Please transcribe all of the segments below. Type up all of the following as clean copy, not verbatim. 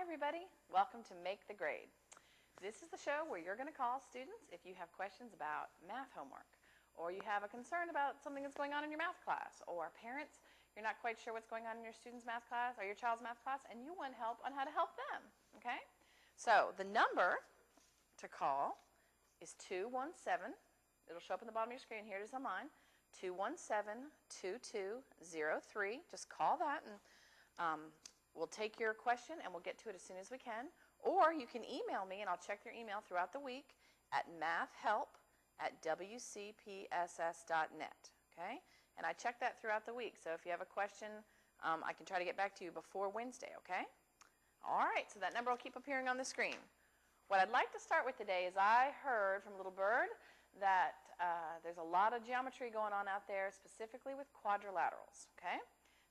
everybody. Welcome to Make the Grade. This is the show where you're going to call students if you have questions about math homework, or you have a concern about something that's going on in your math class, or parents, you're not quite sure what's going on in your student's math class or your child's math class, and you want help on how to help them, okay? So the number to call is 217. It'll show up on the bottom of your screen. Here it is on mine. 217-2203. Just call that, and we'll take your question and we'll get to it as soon as we can. Or you can email me, and I'll check your email throughout the week at mathhelp@wcpss.net. Okay? And I check that throughout the week. So if you have a question, I can try to get back to you before Wednesday. Okay? All right. So that number will keep appearing on the screen. What I'd like to start with today is I heard from Little Bird that there's a lot of geometry going on out there, specifically with quadrilaterals. Okay?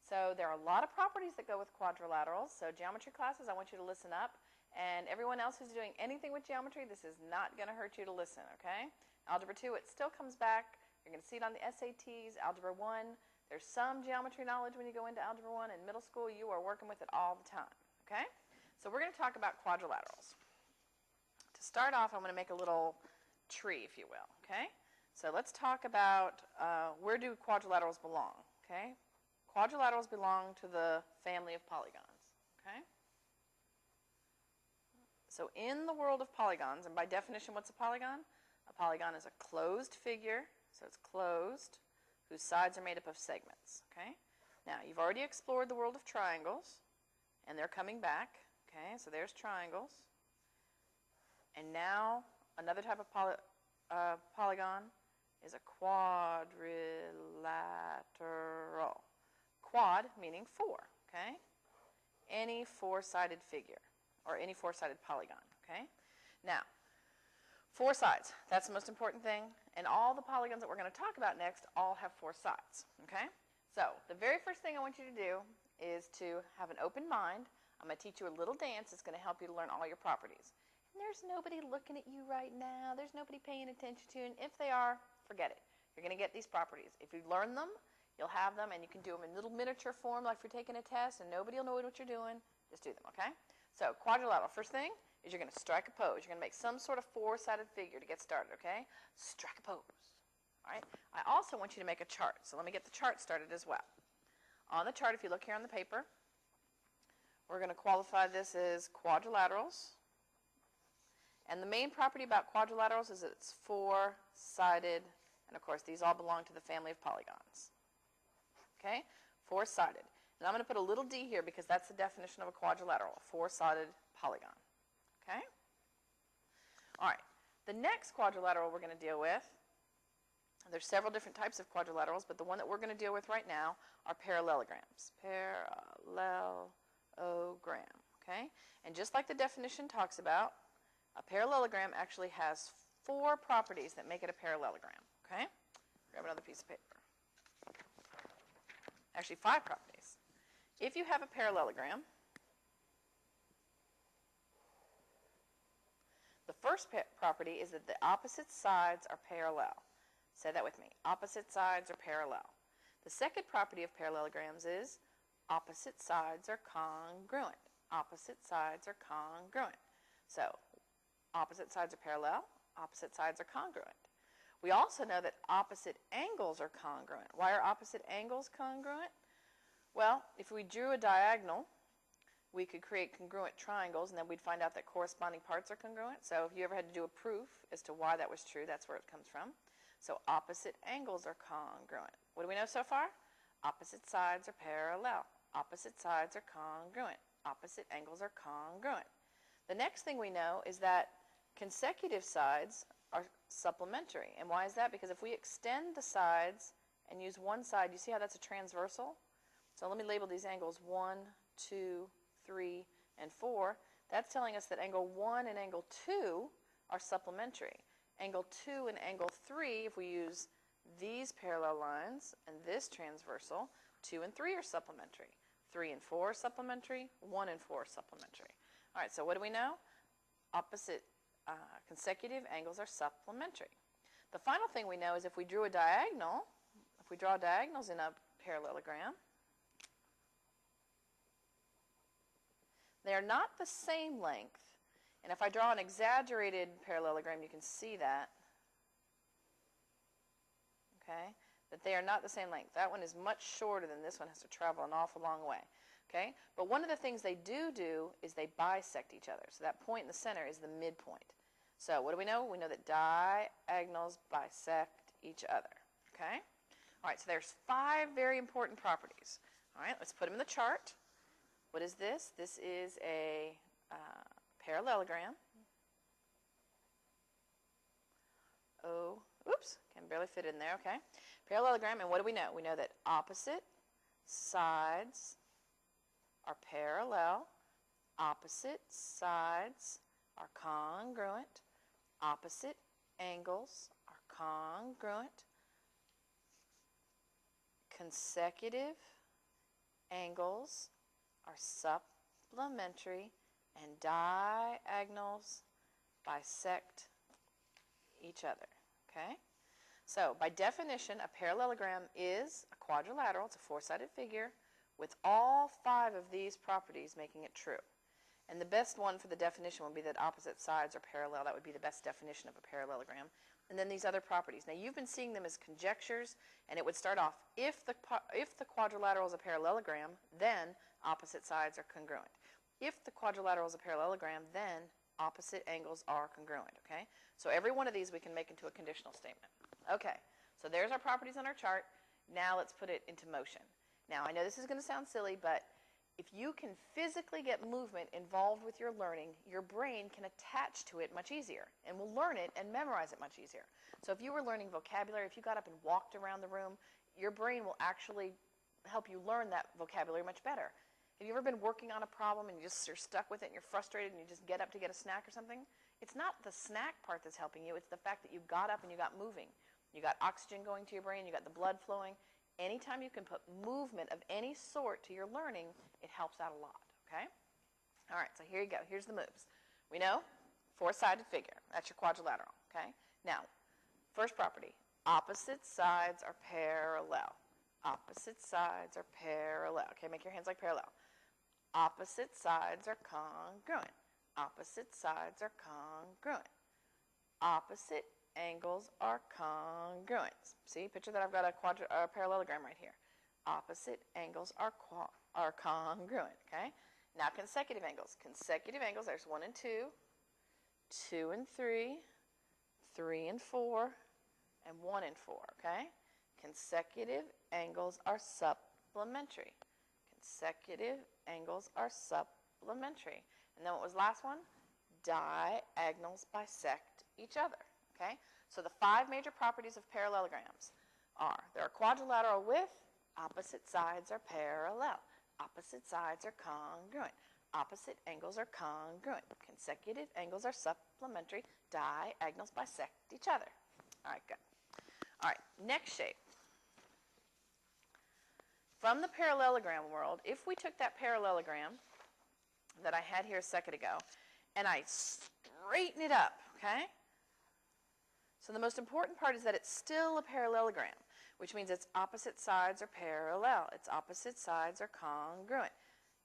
So there are a lot of properties that go with quadrilaterals. So geometry classes, I want you to listen up. And everyone else who's doing anything with geometry, this is not going to hurt you to listen, okay? Algebra 2, it still comes back. You're going to see it on the SATs. Algebra 1, there's some geometry knowledge when you go into Algebra 1. In middle school, you are working with it all the time, okay? So we're going to talk about quadrilaterals. To start off, I'm going to make a little tree, if you will, okay? So let's talk about where do quadrilaterals belong, okay? Quadrilaterals belong to the family of polygons, okay? So in the world of polygons, and by definition, what's a polygon? A polygon is a closed figure, so it's closed, whose sides are made up of segments, okay? Now, you've already explored the world of triangles, and they're coming back, okay? So there's triangles. And now, another type of polygon is a quadrilateral. Quad meaning four, okay? Any four-sided figure, or any four-sided polygon, okay? Now, four sides, that's the most important thing, and all the polygons that we're going to talk about next all have four sides, okay? So, the very first thing I want you to do is to have an open mind. I'm going to teach you a little dance that's going to help you to learn all your properties. And there's nobody looking at you right now. There's nobody paying attention to you, and if they are, forget it. You're going to get these properties. If you learn them, you'll have them, and you can do them in little miniature form like if you're taking a test, and nobody will know what you're doing. Just do them, okay? So quadrilateral, first thing is you're going to strike a pose. You're going to make some sort of four-sided figure to get started, okay? Strike a pose. All right? I also want you to make a chart. So let me get the chart started as well. On the chart, if you look here on the paper, we're going to qualify this as quadrilaterals. And the main property about quadrilaterals is that it's four-sided, and of course, these all belong to the family of polygons. Okay? Four-sided. And I'm going to put a little d here because that's the definition of a quadrilateral, a four-sided polygon. Okay? All right. The next quadrilateral we're going to deal with, there's several different types of quadrilaterals, but the one that we're going to deal with right now are parallelograms. Parallelogram. Okay? And just like the definition talks about, a parallelogram actually has four properties that make it a parallelogram. Okay? Grab another piece of paper. Actually, five properties. If you have a parallelogram, the first property is that the opposite sides are parallel. Say that with me. Opposite sides are parallel. The second property of parallelograms is opposite sides are congruent. Opposite sides are congruent. So, opposite sides are parallel. Opposite sides are congruent. We also know that opposite angles are congruent. Why are opposite angles congruent? Well, if we drew a diagonal, we could create congruent triangles, and then we'd find out that corresponding parts are congruent. So if you ever had to do a proof as to why that was true, that's where it comes from. So opposite angles are congruent. What do we know so far? Opposite sides are parallel. Opposite sides are congruent. Opposite angles are congruent. The next thing we know is that consecutive sides are supplementary. And why is that? Because if we extend the sides and use one side, you see how that's a transversal? So let me label these angles 1, 2, 3, and 4. That's telling us that angle 1 and angle 2 are supplementary. Angle 2 and angle 3, if we use these parallel lines and this transversal, 2 and 3 are supplementary. 3 and 4 are supplementary. 1 and 4 are supplementary. All right, so what do we know? Opposite consecutive angles are supplementary. The final thing we know is if we drew a diagonal, if we draw diagonals in a parallelogram, They are not the same length. And if I draw an exaggerated parallelogram, you can see that. Okay? That they are not the same length. That one is much shorter than this one, has to travel an awful long way. Okay? But one of the things they do is they bisect each other. So that point in the center is the midpoint. So what do we know? We know that diagonals bisect each other. Okay? All right, so there's 5 very important properties. All right, let's put them in the chart. What is this? This is a parallelogram. Oh, oops, can barely fit in there, okay. Parallelogram, and what do we know? We know that opposite sides are parallel, opposite sides are congruent, opposite angles are congruent, consecutive angles are supplementary, and diagonals bisect each other. Okay? So, by definition, a parallelogram is a quadrilateral. It's a 4-sided figure with all 5 of these properties making it true. And the best one for the definition would be that opposite sides are parallel. That would be the best definition of a parallelogram. And then these other properties. Now, you've been seeing them as conjectures, and it would start off, if the quadrilateral is a parallelogram, then opposite sides are congruent. If the quadrilateral is a parallelogram, then opposite angles are congruent, okay? So every one of these we can make into a conditional statement. Okay, so there's our properties on our chart. Now let's put it into motion. Now, I know this is going to sound silly, but if you can physically get movement involved with your learning, your brain can attach to it much easier and will learn it and memorize it much easier. So if you were learning vocabulary, if you got up and walked around the room, your brain will actually help you learn that vocabulary much better. Have you ever been working on a problem and you're stuck with it and you're frustrated and you just get up to get a snack or something? It's not the snack part that's helping you. It's the fact that you got up and you got moving. You got oxygen going to your brain. You got the blood flowing. Anytime you can put movement of any sort to your learning, it helps out a lot, okay? All right, so here you go. Here's the moves. We know 4-sided figure. That's your quadrilateral, okay? Now, first property, opposite sides are parallel. Opposite sides are parallel. Okay, make your hands like parallel. Opposite sides are congruent. Opposite sides are congruent. Opposite angles are congruent. See, picture that I've got a parallelogram right here. Opposite angles are congruent, okay? Now consecutive angles. Consecutive angles, there's 1 and 2, 2 and 3, 3 and 4, and 1 and 4, okay? Consecutive angles are supplementary. Consecutive angles are supplementary. And then what was the last one? Diagonals bisect each other. Okay? So the 5 major properties of parallelograms are they're a quadrilateral with opposite sides are parallel. Opposite sides are congruent. Opposite angles are congruent. Consecutive angles are supplementary. Diagonals bisect each other. All right, good. All right, next shape. From the parallelogram world, if we took that parallelogram that I had here a second ago and I straighten it up, okay? So the most important part is that it's still a parallelogram, which means its opposite sides are parallel. Its opposite sides are congruent.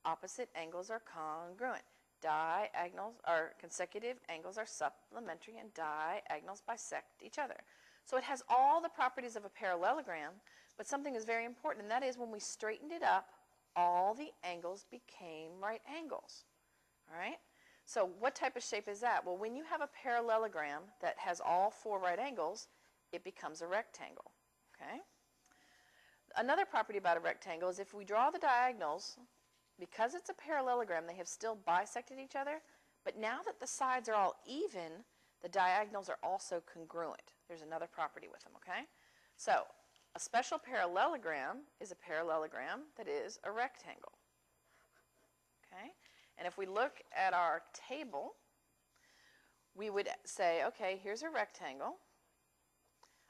Opposite angles are congruent. Diagonals are consecutive angles are supplementary, and diagonals bisect each other. So it has all the properties of a parallelogram, but something is very important, and that is when we straightened it up, all the angles became right angles. All right? So what type of shape is that? Well, when you have a parallelogram that has all 4 right angles, it becomes a rectangle. Okay? Another property about a rectangle is if we draw the diagonals, because it's a parallelogram, they have still bisected each other, but now that the sides are all even, the diagonals are also congruent. There's another property with them, okay? So a special parallelogram is a parallelogram that is a rectangle. Okay? And if we look at our table, we would say, okay, here's a rectangle.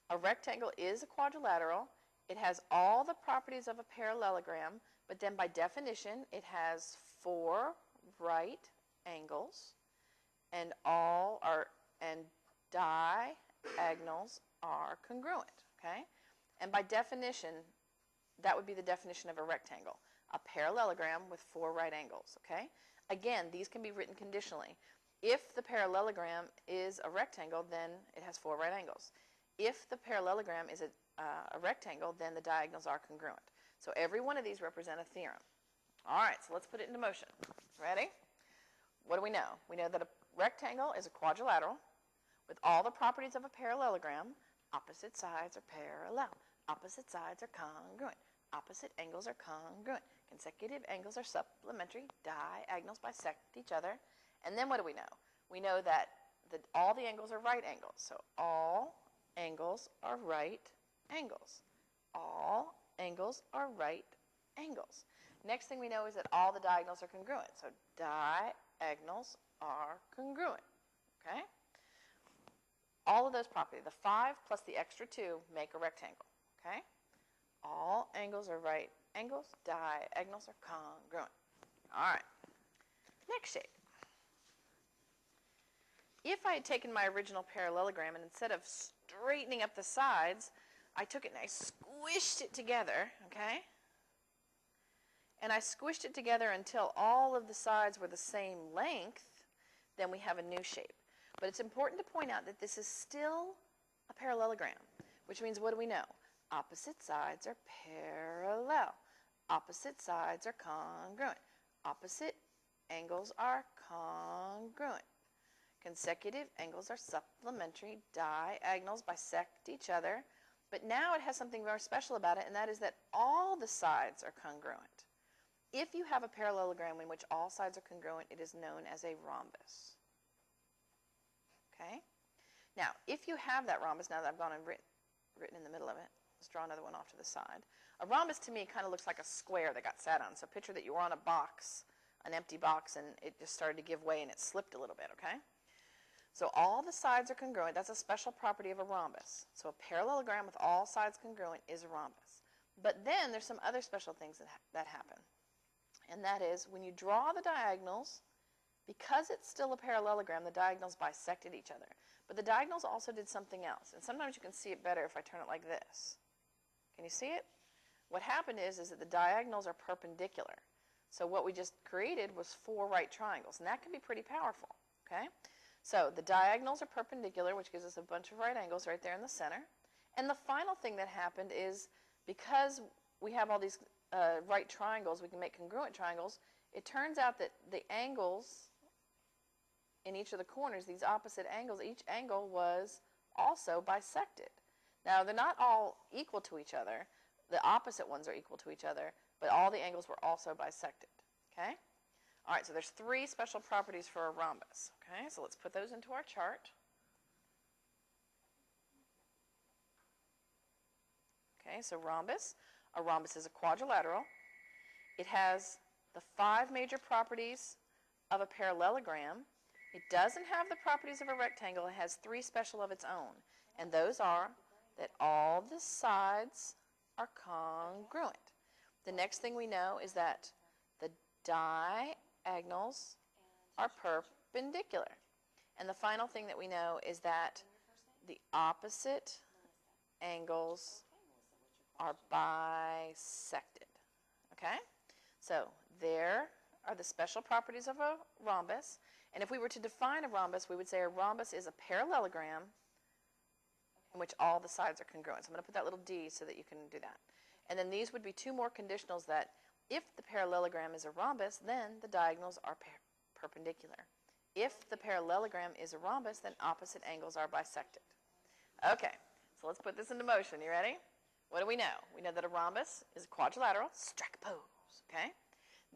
A rectangle is a quadrilateral. It has all the properties of a parallelogram, but then by definition, it has 4 right angles, and diagonals are congruent. Okay? And by definition, that would be the definition of a rectangle. a parallelogram with 4 right angles, okay? Again, these can be written conditionally. If the parallelogram is a rectangle, then it has 4 right angles. If the parallelogram is a rectangle, then the diagonals are congruent. So every one of these represent a theorem. All right, so let's put it into motion. Ready? What do we know? We know that a rectangle is a quadrilateral with all the properties of a parallelogram. Opposite sides are parallel. Opposite sides are congruent. Opposite angles are congruent. Consecutive angles are supplementary. Diagonals bisect each other. And then what do we know? We know that all the angles are right angles. So all angles are right angles. All angles are right angles. Next thing we know is that all the diagonals are congruent. So diagonals are congruent. Okay? All of those properties, the 5 plus the extra 2, make a rectangle. Okay? All angles are right angles. Diagonals are congruent. All right. Next shape. If I had taken my original parallelogram and instead of straightening up the sides, I took it and I squished it together, okay? And I squished it together until all of the sides were the same length, then we have a new shape. But it's important to point out that this is still a parallelogram, which means what do we know? Opposite sides are parallel. Opposite sides are congruent. Opposite angles are congruent. Consecutive angles are supplementary. Diagonals bisect each other. But now it has something very special about it, and that is that all the sides are congruent. If you have a parallelogram in which all sides are congruent, it is known as a rhombus. Okay? Now, if you have that rhombus, now that I've gone and written in the middle of it, let's draw another one off to the side. A rhombus to me kind of looks like a square that got sat on. So picture that you were on a box, an empty box, and it just started to give way and it slipped a little bit, okay? So all the sides are congruent. That's a special property of a rhombus. So a parallelogram with all sides congruent is a rhombus. But then there's some other special things that happen. And that is when you draw the diagonals, because it's still a parallelogram, the diagonals bisected each other. But the diagonals also did something else. And sometimes you can see it better if I turn it like this. Can you see it? What happened is that the diagonals are perpendicular. So what we just created was 4 right triangles. And that can be pretty powerful. Okay? So the diagonals are perpendicular, which gives us a bunch of right angles right there in the center. And the final thing that happened is because we have all these right triangles, we can make congruent triangles. It turns out that the angles in each of the corners, these opposite angles, each angle was also bisected. Now, they're not all equal to each other. The opposite ones are equal to each other, but all the angles were also bisected. Okay? All right, so there's 3 special properties for a rhombus. Okay, so let's put those into our chart. Okay, so rhombus. A rhombus is a quadrilateral. It has the 5 major properties of a parallelogram. It doesn't have the properties of a rectangle. It has 3 special of its own. And those are that all the sides are congruent. The next thing we know is that the diagonals are perpendicular. And the final thing that we know is that the opposite angles are bisected. Okay? So there are the special properties of a rhombus. And if we were to define a rhombus, we would say a rhombus is a parallelogram in which all the sides are congruent. So I'm going to put that little D so that you can do that. And then these would be 2 more conditionals that if the parallelogram is a rhombus, then the diagonals are perpendicular. If the parallelogram is a rhombus, then opposite angles are bisected. Okay, so let's put this into motion. You ready? What do we know? We know that a rhombus is a quadrilateral. Strike a pose. Okay?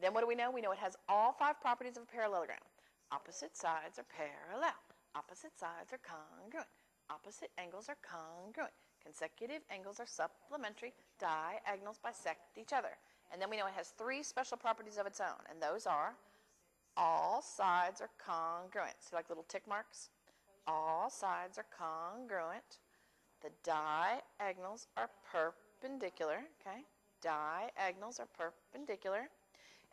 Then what do we know? We know it has all 5 properties of a parallelogram. Opposite sides are parallel. Opposite sides are congruent. Opposite angles are congruent. Consecutive angles are supplementary. Diagonals bisect each other. And then we know it has 3 special properties of its own. And those are all sides are congruent. See, like little tick marks? All sides are congruent. The diagonals are perpendicular. Okay? Diagonals are perpendicular.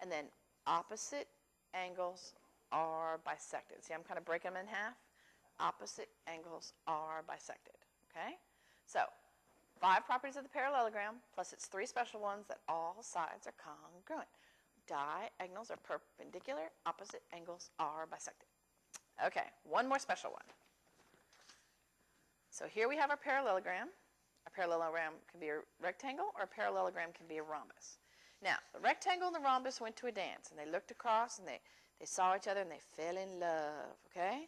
And then opposite angles are bisected. See, I'm kind of breaking them in half. Opposite angles are bisected. Okay? So 5 properties of the parallelogram plus its 3 special ones that all sides are congruent. Diagonals are perpendicular, opposite angles are bisected. Okay, one more special one. So here we have our parallelogram. A parallelogram can be a rectangle, or a parallelogram can be a rhombus. Now, the rectangle and the rhombus went to a dance, and they looked across, and they saw each other, and they fell in love, okay?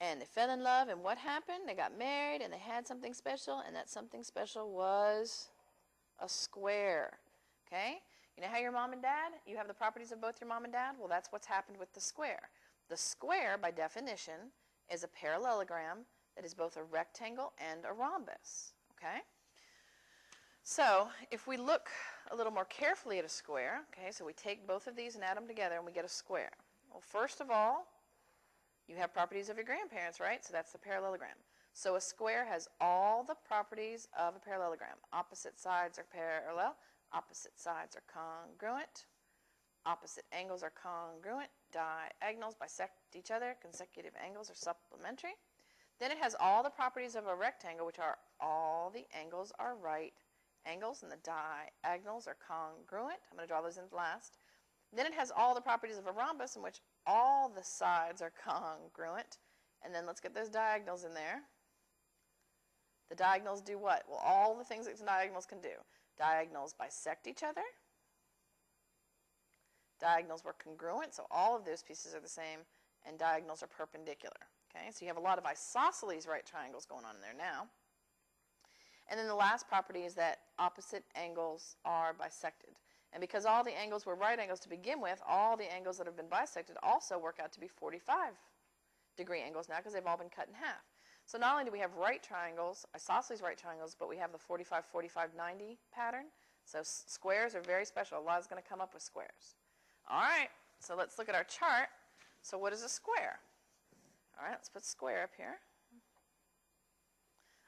And they fell in love, and what happened? They got married, and they had something special, and that something special was a square, okay? You know how your mom and dad, you have the properties of both your mom and dad? Well, that's what's happened with the square. The square, by definition, is a parallelogram that is both a rectangle and a rhombus, okay? So if we look a little more carefully at a square, okay, so we take both of these and add them together and we get a square. Well, first of all, you have properties of your grandparents, right? So that's the parallelogram. So a square has all the properties of a parallelogram. Opposite sides are parallel. Opposite sides are congruent. Opposite angles are congruent. Diagonals bisect each other. Consecutive angles are supplementary. Then it has all the properties of a rectangle, which are all the angles are right angles, and the diagonals are congruent. I'm going to draw those in last. Then it has all the properties of a rhombus, in which all the sides are congruent. And then let's get those diagonals in there. The diagonals do what? Well, all the things that diagonals can do. Diagonals bisect each other. Diagonals were congruent, so all of those pieces are the same, and diagonals are perpendicular. Okay, so you have a lot of isosceles right triangles going on in there now. And then the last property is that opposite angles are bisected. And because all the angles were right angles to begin with, all the angles that have been bisected also work out to be 45-degree angles now, because they've all been cut in half. So not only do we have right triangles, isosceles right triangles, but we have the 45, 45, 90 pattern. So squares are very special. A lot is going to come up with squares. All right, so let's look at our chart. So what is a square? All right, let's put square up here.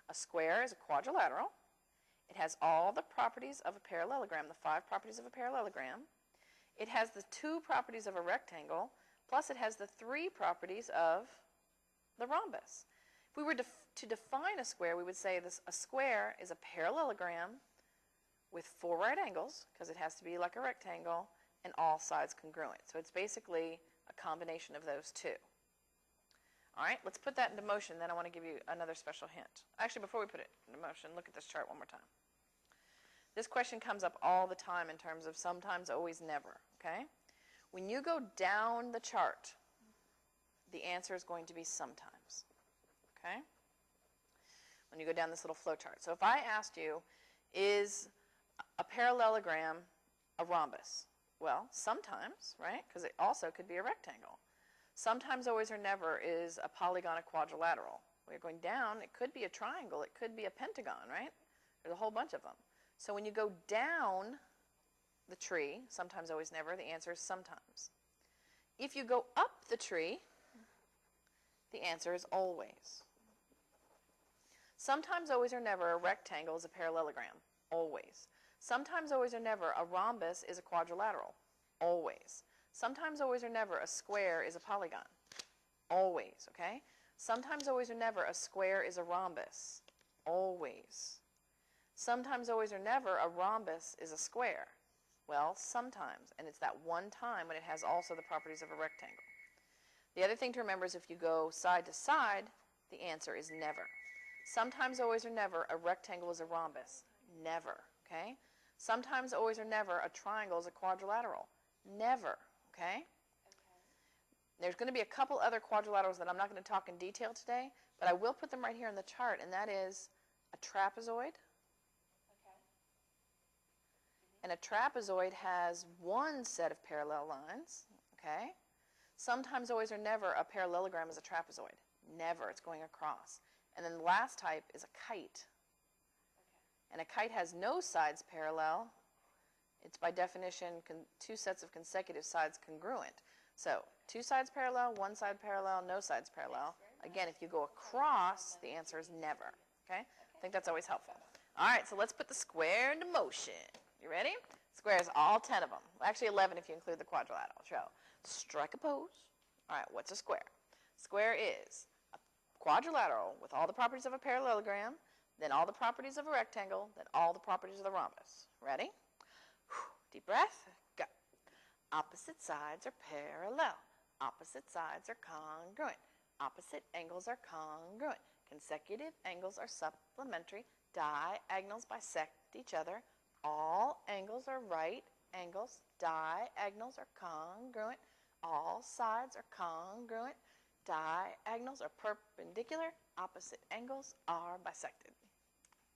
A square is a quadrilateral. It has all the properties of a parallelogram, the 5 properties of a parallelogram. It has the 2 properties of a rectangle, plus it has the 3 properties of the rhombus. If we were to define a square, we would say a square is a parallelogram with 4 right angles, because it has to be like a rectangle, and all sides congruent. So it's basically a combination of those 2. All right, let's put that into motion. Then I want to give you another special hint. Actually, before we put it into motion, look at this chart one more time. This question comes up all the time in terms of sometimes, always, never. Okay? When you go down the chart, the answer is going to be sometimes. Okay? When you go down this little flow chart. So if I asked you, is a parallelogram a rhombus? Well, sometimes, right? Because it also could be a rectangle. Sometimes, always, or never is a polygon, a quadrilateral. When you're going down, it could be a triangle. It could be a pentagon, right? There's a whole bunch of them. So when you go down the tree, sometimes, always, never, the answer is sometimes. If you go up the tree, the answer is always. Sometimes, always, or never, a rectangle is a parallelogram. Always. Sometimes, always, or never, a rhombus is a quadrilateral. Always. Sometimes, always, or never, a square is a polygon. Always, okay? Sometimes, always, or never, a square is a rhombus. Always. Sometimes, always, or never, a rhombus is a square. Well, sometimes, and it's that one time when it has also the properties of a rectangle. The other thing to remember is if you go side to side, the answer is never. Sometimes, always, or never, a rectangle is a rhombus. Never, okay? Sometimes, always, or never, a triangle is a quadrilateral. Never. Okay? There's going to be a couple other quadrilaterals that I'm not going to talk in detail today, but I will put them right here in the chart, and that is a trapezoid. Okay. And a trapezoid has one set of parallel lines. Okay? Sometimes, always, or never, a parallelogram is a trapezoid. Never. It's going across. And then the last type is a kite. Okay. And a kite has no sides parallel. It's by definition 2 sets of consecutive sides congruent. So 2 sides parallel, 1 side parallel, no sides parallel. Again, if you go across, the answer is never. Okay? I think that's always helpful. All right, so let's put the square into motion. You ready? Squares, all 10 of them. Actually 11 if you include the quadrilateral. So strike a pose. All right, what's a square? Square is a quadrilateral with all the properties of a parallelogram then all the properties of a rectangle, then all the properties of the rhombus. Ready? Deep breath. Go. Opposite sides are parallel. Opposite sides are congruent. Opposite angles are congruent. Consecutive angles are supplementary. Diagonals bisect each other. All angles are right angles. Diagonals are congruent. All sides are congruent. Diagonals are perpendicular. Opposite angles are bisected.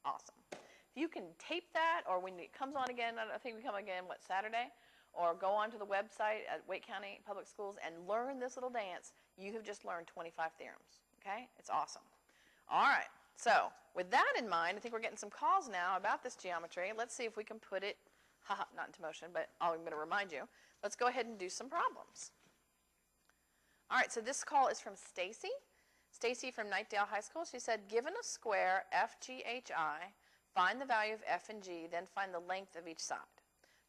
Awesome. If you can tape that, or when it comes on again, I think we come again, what, Saturday? Or go onto the website at Wake County Public Schools and learn this little dance, you have just learned 25 theorems. Okay? It's awesome. All right. So with that in mind, I think we're getting some calls now about this geometry. Let's see if we can put it, not into motion, but I'm going to remind you. Let's go ahead and do some problems. All right, so this call is from Stacy. Stacy from Knightdale High School. She said, given a square FGHI, find the value of f and g, then find the length of each side.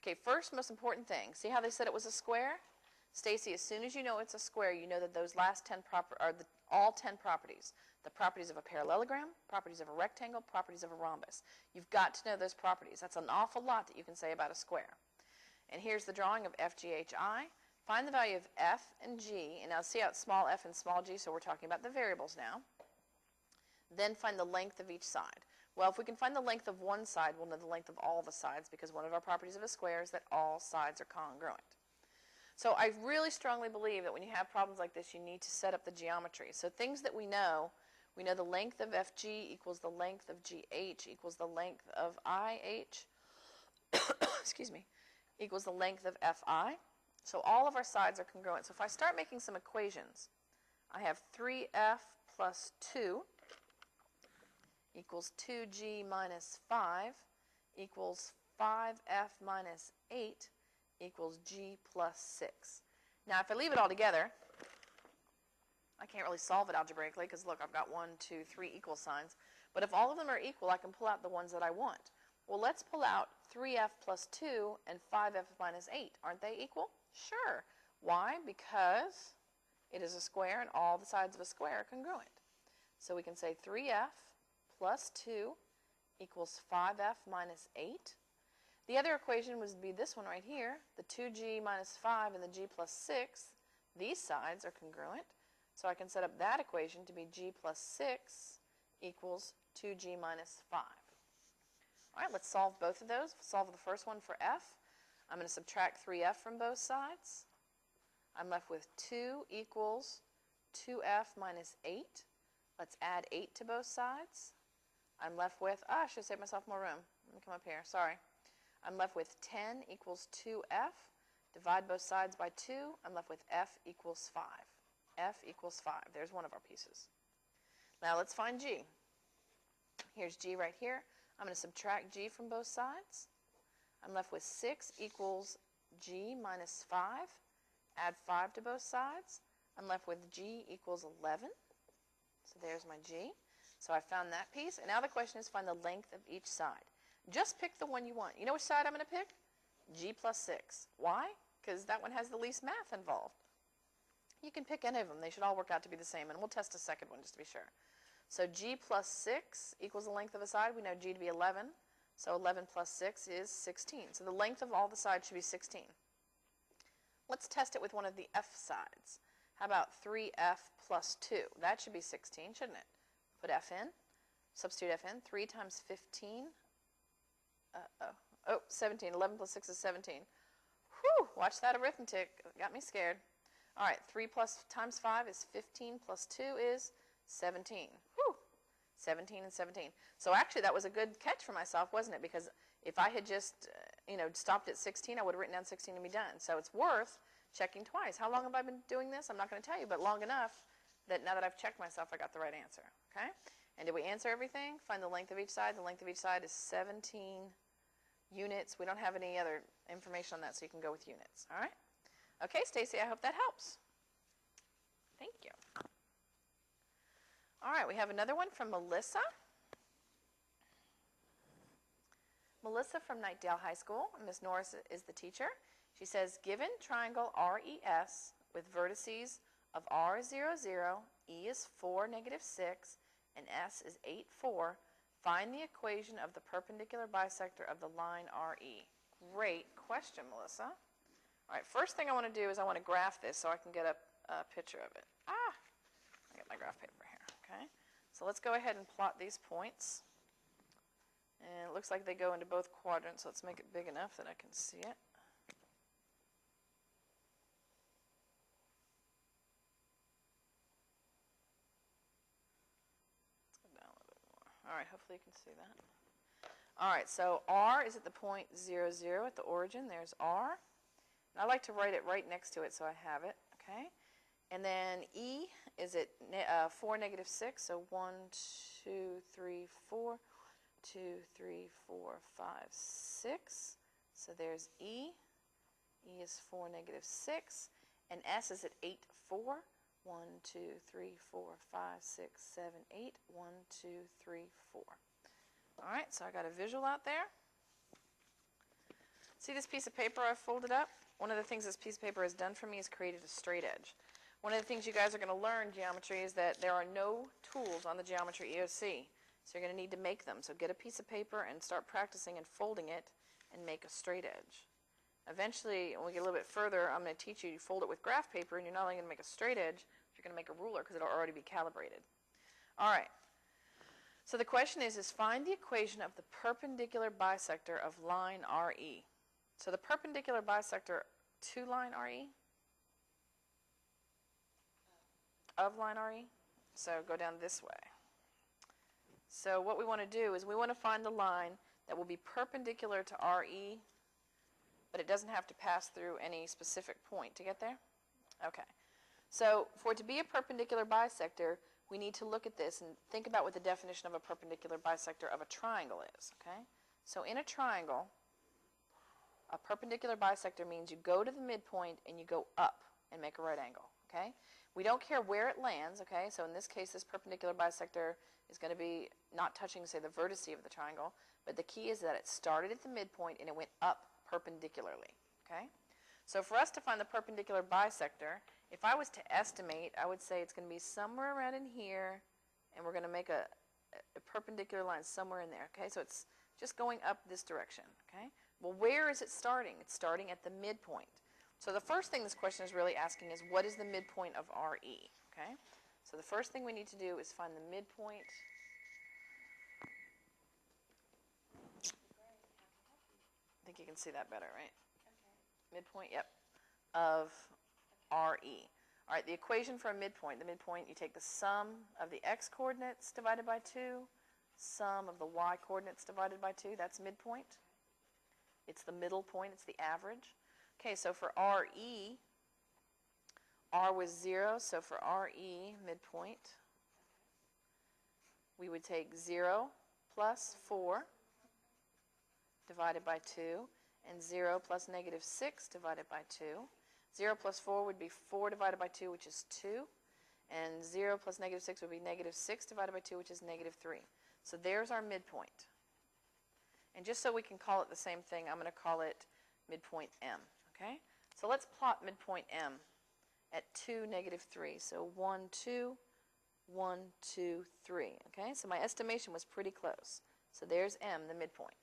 Okay, first most important thing, see how they said it was a square? Stacy, as soon as you know it's a square, you know that those last 10 are all 10 properties. The properties of a parallelogram, properties of a rectangle, properties of a rhombus. You've got to know those properties. That's an awful lot that you can say about a square. And here's the drawing of FGHI. Find the value of f and g, and now see how it's small f and small g, so we're talking about the variables now. Then find the length of each side. Well, if we can find the length of one side, we'll know the length of all the sides, because one of our properties of a square is that all sides are congruent. So I really strongly believe that when you have problems like this, you need to set up the geometry. So things that we know the length of FG equals the length of GH equals the length of IH, excuse me, equals the length of FI. So all of our sides are congruent. So if I start making some equations, I have 3f plus 2 equals 2g minus 5 equals 5f minus 8 equals g plus 6. Now if I leave it all together, I can't really solve it algebraically because look, I've got 1, 2, 3 equal signs. But if all of them are equal, I can pull out the ones that I want. Well, let's pull out 3f plus 2 and 5f minus 8. Aren't they equal? Sure. Why? Because it is a square and all the sides of a square are congruent. So we can say 3f plus 2 equals 5f minus 8. The other equation would be this one right here, the 2g minus 5 and the g plus 6. These sides are congruent. So I can set up that equation to be g plus 6 equals 2g minus 5. All right, let's solve both of those. Solve the first one for f. I'm going to subtract 3f from both sides. I'm left with 2 equals 2f minus 8. Let's add 8 to both sides. I'm left with, I should save myself more room. Let me come up here, sorry. I'm left with 10 equals 2f. Divide both sides by 2. I'm left with f equals 5. F equals 5. There's one of our pieces. Now let's find g. Here's g right here. I'm going to subtract g from both sides. I'm left with 6 equals g minus 5. Add 5 to both sides. I'm left with g equals 11. So there's my g. So I found that piece. And now the question is find the length of each side. Just pick the one you want. You know which side I'm going to pick? G plus 6. Why? Because that one has the least math involved. You can pick any of them. They should all work out to be the same. And we'll test a second one just to be sure. So g plus 6 equals the length of a side. We know g to be 11. So 11 plus 6 is 16. So the length of all the sides should be 16. Let's test it with one of the f sides. How about 3f plus 2? That should be 16, shouldn't it? Put f in. Substitute f in. 3 times 15. 17. 11 plus 6 is 17. Whew, watch that arithmetic. Got me scared. All right, 3 times 5 is 15 plus 2 is 17. Whew, 17 and 17. So actually that was a good catch for myself, wasn't it? Because if I had just stopped at 16, I would have written down 16 and be done. So it's worth checking twice. How long have I been doing this? I'm not going to tell you, but long enough that now that I've checked myself, I got the right answer. Okay? And did we answer everything? Find the length of each side. The length of each side is 17 units. We don't have any other information on that, so you can go with units. All right? Okay, Stacy, I hope that helps. Thank you. All right, we have another one from Melissa. Melissa from Knightdale High School. Ms. Norris is the teacher. She says, given triangle RES with vertices of R is 0, 0, E is 4, negative 6, and S is 8, 4, Find the equation of the perpendicular bisector of the line RE. Great question, Melissa. All right, first thing I want to do is I want to graph this so I can get a picture of it. I got my graph paper here, okay? So let's go ahead and plot these points. And it looks like they go into both quadrants, so let's make it big enough that I can see it. Let's go down a little bit more. All right, hopefully you can see that. All right, so R is at the point 0, 0 at the origin. There's R. And I like to write it right next to it so I have it, okay? And then E is at 4, negative 6, so 1, 2, 3, 4, 2, 3, 4, 5, 6. So there's E. E is 4, negative 6. And S is at 8, 4. 1, 2, 3, 4, 5, 6, 7, 8. 1, 2, 3, 4. All right, so I got a visual out there. See this piece of paper I've folded up? One of the things this piece of paper has done for me is created a straight edge. One of the things you guys are going to learn geometry is that there are no tools on the Geometry EOC. So you're going to need to make them. So get a piece of paper and start practicing and folding it and make a straight edge. Eventually, when we get a little bit further, I'm going to teach you to fold it with graph paper, and you're not only going to make a straight edge, but you're going to make a ruler because it'll already be calibrated. All right. So the question is find the equation of the perpendicular bisector of line RE. So the perpendicular bisector to line RE, of line RE, so go down this way. So what we want to do is we want to find the line that will be perpendicular to RE, but it doesn't have to pass through any specific point to get there. Okay. So for it to be a perpendicular bisector, we need to look at this and think about what the definition of a perpendicular bisector of a triangle is. Okay. So in a triangle, a perpendicular bisector means you go to the midpoint and you go up and make a right angle. Okay. We don't care where it lands. Okay. So in this case, this perpendicular bisector is going to be not touching, say, the vertice of the triangle, but the key is that it started at the midpoint and it went up perpendicularly. Okay. So for us to find the perpendicular bisector, if I was to estimate, I would say it's going to be somewhere around in here, and we're going to make a perpendicular line somewhere in there. Okay, so it's just going up this direction. Okay, well, where is it starting? It's starting at the midpoint. So the first thing this question is really asking is, what is the midpoint of RE? Okay, so the first thing we need to do is find the midpoint. I think you can see that better, right? Midpoint, yep, of RE. All right, the equation for a midpoint. The midpoint, you take the sum of the x coordinates divided by 2, sum of the y coordinates divided by 2. That's midpoint. It's the middle point. It's the average. Okay, so for RE, R was 0, so for RE, midpoint, we would take 0 plus 4 divided by 2, and 0 plus negative 6 divided by 2. 0 plus 4 would be 4 divided by 2, which is 2. And 0 plus negative 6 would be negative 6 divided by 2, which is negative 3. So there's our midpoint. And just so we can call it the same thing, I'm going to call it midpoint M. Okay? So let's plot midpoint M at 2, negative 3. So 1, 2, 1, 2, 3. Okay? So my estimation was pretty close. So there's M, the midpoint.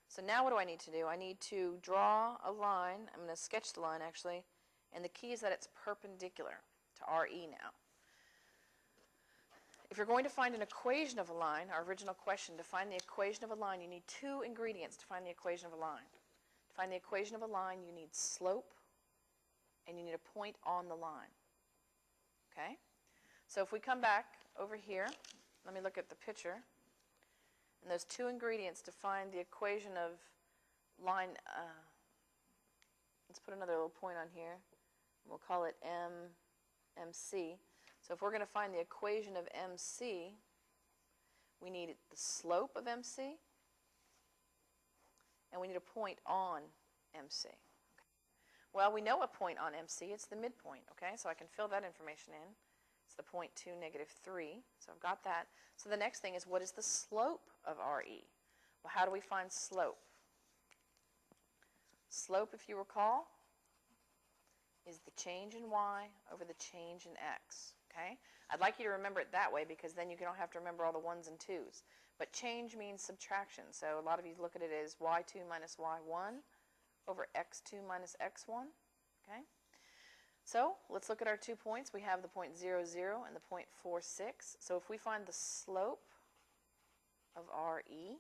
So now what do I need to do? I need to draw a line. I'm going to sketch the line, actually. And the key is that it's perpendicular to RE now. If you're going to find an equation of a line, our original question, to find the equation of a line, you need two ingredients to find the equation of a line. To find the equation of a line, you need slope, and you need a point on the line. Okay? So if we come back over here, let me look at the picture. And those two ingredients to find the equation of line, let's put another little point on here. We'll call it MC. So if we're going to find the equation of MC, we need the slope of MC, and we need a point on MC. Okay. Well, we know a point on MC. It's the midpoint. Okay, so I can fill that information in. It's the point 2, negative 3. So I've got that. So the next thing is, what is the slope of RE? Well, how do we find slope? Slope, if you recall, is the change in y over the change in x. Okay? I'd like you to remember it that way because then you don't have to remember all the 1s and 2s. But change means subtraction. So a lot of you look at it as y2 minus y1 over x2 minus x1. Okay? So let's look at our 2 points. We have the point 0, 0 and the point 4, 6. So if we find the slope of RE,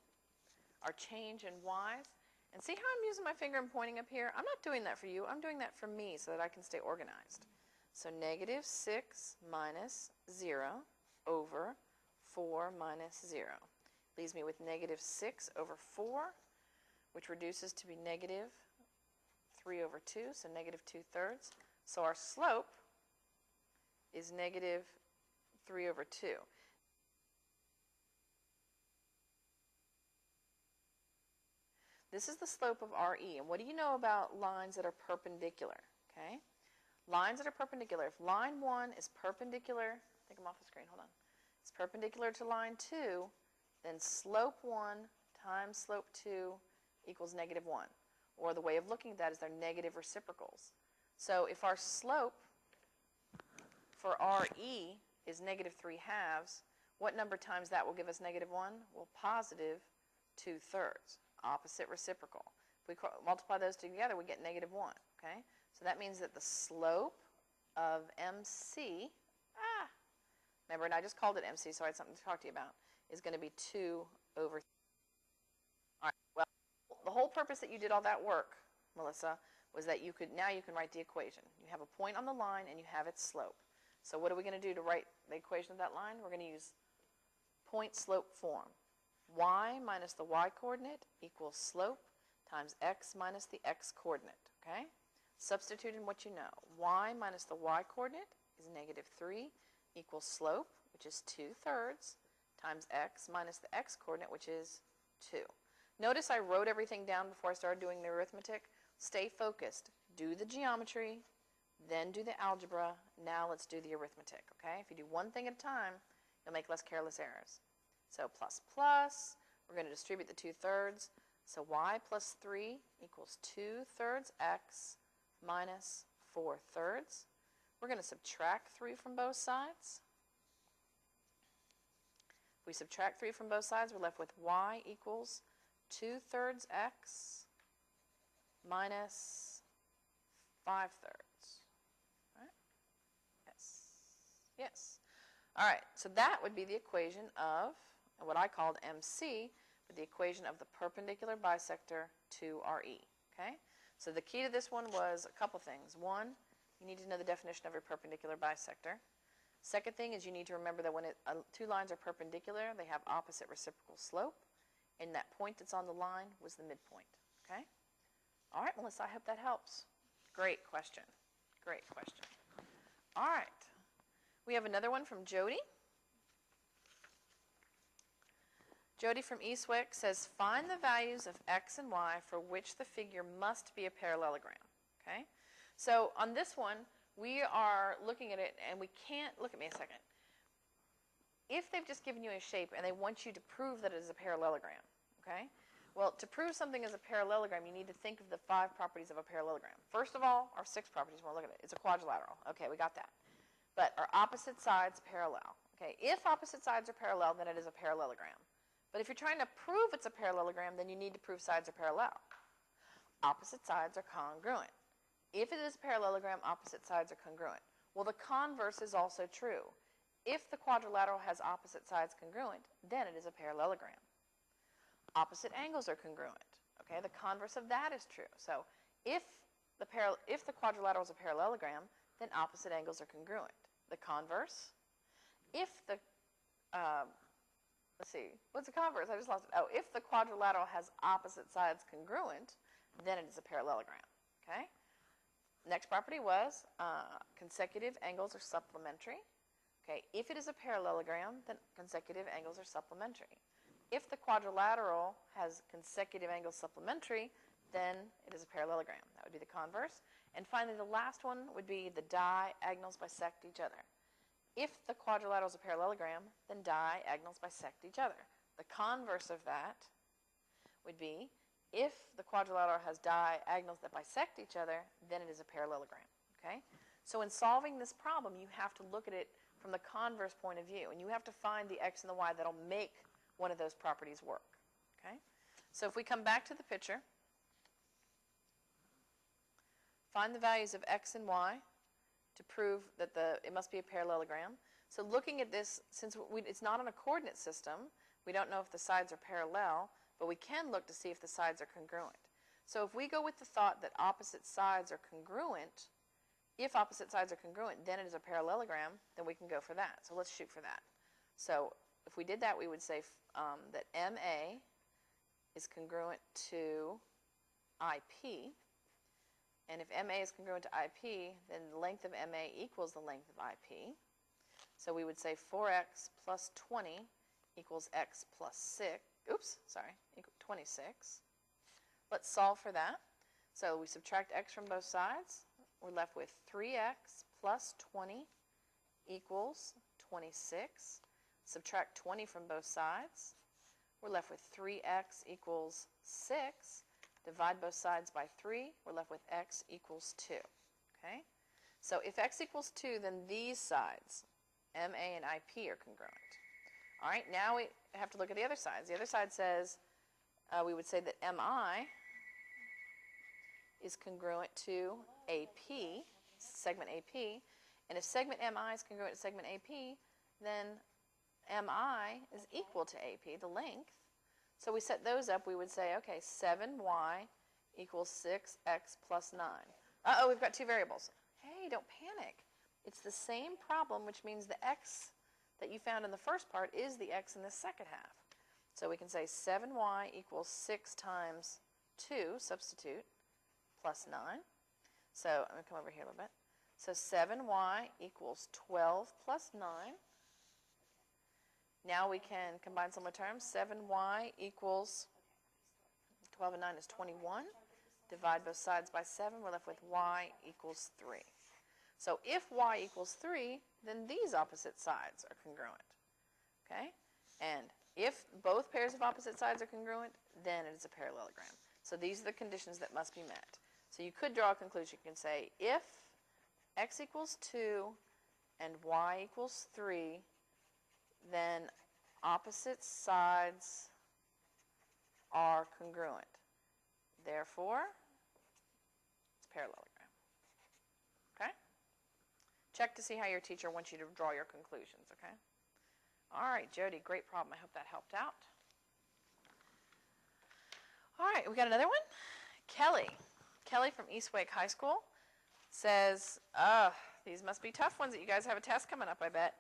our change in y's, and see how I'm using my finger and pointing up here? I'm not doing that for you. I'm doing that for me so that I can stay organized. So negative 6 minus 0 over 4 minus 0 leaves me with negative 6 over 4, which reduces to be negative 3 over 2, so negative 2/3. So our slope is negative 3 over 2. This is the slope of RE. And what do you know about lines that are perpendicular? Okay? Lines that are perpendicular. If line 1 is perpendicular, take them off the screen, hold on. It's perpendicular to line 2, then slope 1 times slope 2 equals negative 1. Or the way of looking at that is they're negative reciprocals. So if our slope for RE is negative 3/2, what number times that will give us negative 1? Well, positive 2/3. Opposite reciprocal. If we multiply those two together, we get negative 1. Okay? So that means that the slope of MC, remember, and I just called it MC, so I had something to talk to you about, is going to be 2 over 3. All right, well, the whole purpose that you did all that work, Melissa, was that now you can write the equation. You have a point on the line and you have its slope. So what are we going to do to write the equation of that line? We're going to use point slope form. Y minus the y coordinate equals slope times x minus the x coordinate. Okay? Substitute in what you know. Y minus the y coordinate is negative 3 equals slope, which is 2/3, times x minus the x coordinate, which is 2. Notice I wrote everything down before I started doing the arithmetic. Stay focused. Do the geometry, then do the algebra. Now let's do the arithmetic. Okay? If you do one thing at a time, you'll make less careless errors. So plus plus, we're going to distribute the 2/3. So y plus 3 equals 2/3 x minus 4/3. We're going to subtract 3 from both sides. If we subtract 3 from both sides, we're left with y equals 2/3 x minus 5/3. Right? Yes. Yes. All right, so that would be the equation of what I called MC, but the equation of the perpendicular bisector to RE. Okay? So the key to this one was a couple things. One, you need to know the definition of your perpendicular bisector. Second thing is you need to remember that when two lines are perpendicular, they have opposite reciprocal slope, and that point that's on the line was the midpoint. Okay? All right, Melissa, I hope that helps. Great question. Great question. All right. We have another one from Jody. Jody from Eastwick says, find the values of x and y for which the figure must be a parallelogram. Okay? So on this one, we are looking at it, and we can't, look at me a second. If they've just given you a shape and they want you to prove that it is a parallelogram, okay? Well, to prove something is a parallelogram, you need to think of the 5 properties of a parallelogram. First of all, our 6 properties, we're looking at it. It's a quadrilateral. Okay, we got that. But are opposite sides parallel? Okay, if opposite sides are parallel, then it is a parallelogram. But if you're trying to prove it's a parallelogram, then you need to prove sides are parallel. Opposite sides are congruent. If it is a parallelogram, opposite sides are congruent. Well, the converse is also true. If the quadrilateral has opposite sides congruent, then it is a parallelogram. Opposite angles are congruent. Okay, the converse of that is true. So if the quadrilateral is a parallelogram, then opposite angles are congruent. The converse, if the, let's see, what's the converse? I just lost it. Oh, if the quadrilateral has opposite sides congruent, then it is a parallelogram. Okay? Next property was consecutive angles are supplementary. Okay, if it is a parallelogram, then consecutive angles are supplementary. If the quadrilateral has consecutive angles supplementary, then it is a parallelogram. That would be the converse. And finally, the last one would be the diagonals bisect each other. If the quadrilateral is a parallelogram, then diagonals bisect each other. The converse of that would be if the quadrilateral has diagonals that bisect each other, then it is a parallelogram. Okay? So in solving this problem, you have to look at it from the converse point of view, and you have to find the x and the y that'll make one of those properties work. Okay? So if we come back to the picture, find the values of x and y to prove that it must be a parallelogram. So looking at this, since it's not on a coordinate system, we don't know if the sides are parallel, but we can look to see if the sides are congruent. So if we go with the thought that opposite sides are congruent, if opposite sides are congruent, then it is a parallelogram, then we can go for that. So let's shoot for that. So if we did that, we would say that MA is congruent to IP. And if MA is congruent to IP, then the length of MA equals the length of IP. So we would say 4x plus 20 equals x plus 6. Oops, sorry, equal 26. Let's solve for that. So we subtract x from both sides. We're left with 3x plus 20 equals 26. Subtract 20 from both sides. We're left with 3x equals 6. Divide both sides by 3. We're left with x equals 2. Okay? So if x equals 2, then these sides, MA and IP, are congruent. All right, now we have to look at the other sides. The other side says, we would say that MI is congruent to AP, segment AP. And if segment MI is congruent to segment AP, then MI is equal to AP, the length. So we set those up. We would say, okay, 7y equals 6x plus 9. Uh-oh, we've got two variables. Hey, don't panic. It's the same problem, which means the x that you found in the first part is the x in the second half. So we can say 7y equals 6 times 2, substitute, plus 9. So I'm going to come over here a little bit. So 7y equals 12 plus 9. Now we can combine similar terms. 7y equals 12 and 9 is 21. Divide both sides by 7. We're left with y equals 3. So if y equals 3, then these opposite sides are congruent. Okay? And if both pairs of opposite sides are congruent, then it is a parallelogram. So these are the conditions that must be met. So you could draw a conclusion. You can say if x equals 2 and y equals 3, then opposite sides are congruent. Therefore, it's a parallelogram. Okay? Check to see how your teacher wants you to draw your conclusions, okay? All right, Jody, great problem. I hope that helped out. All right, we got another one. Kelly. Kelly from East Wake High School says, these must be tough ones that you guys have a test coming up, I bet.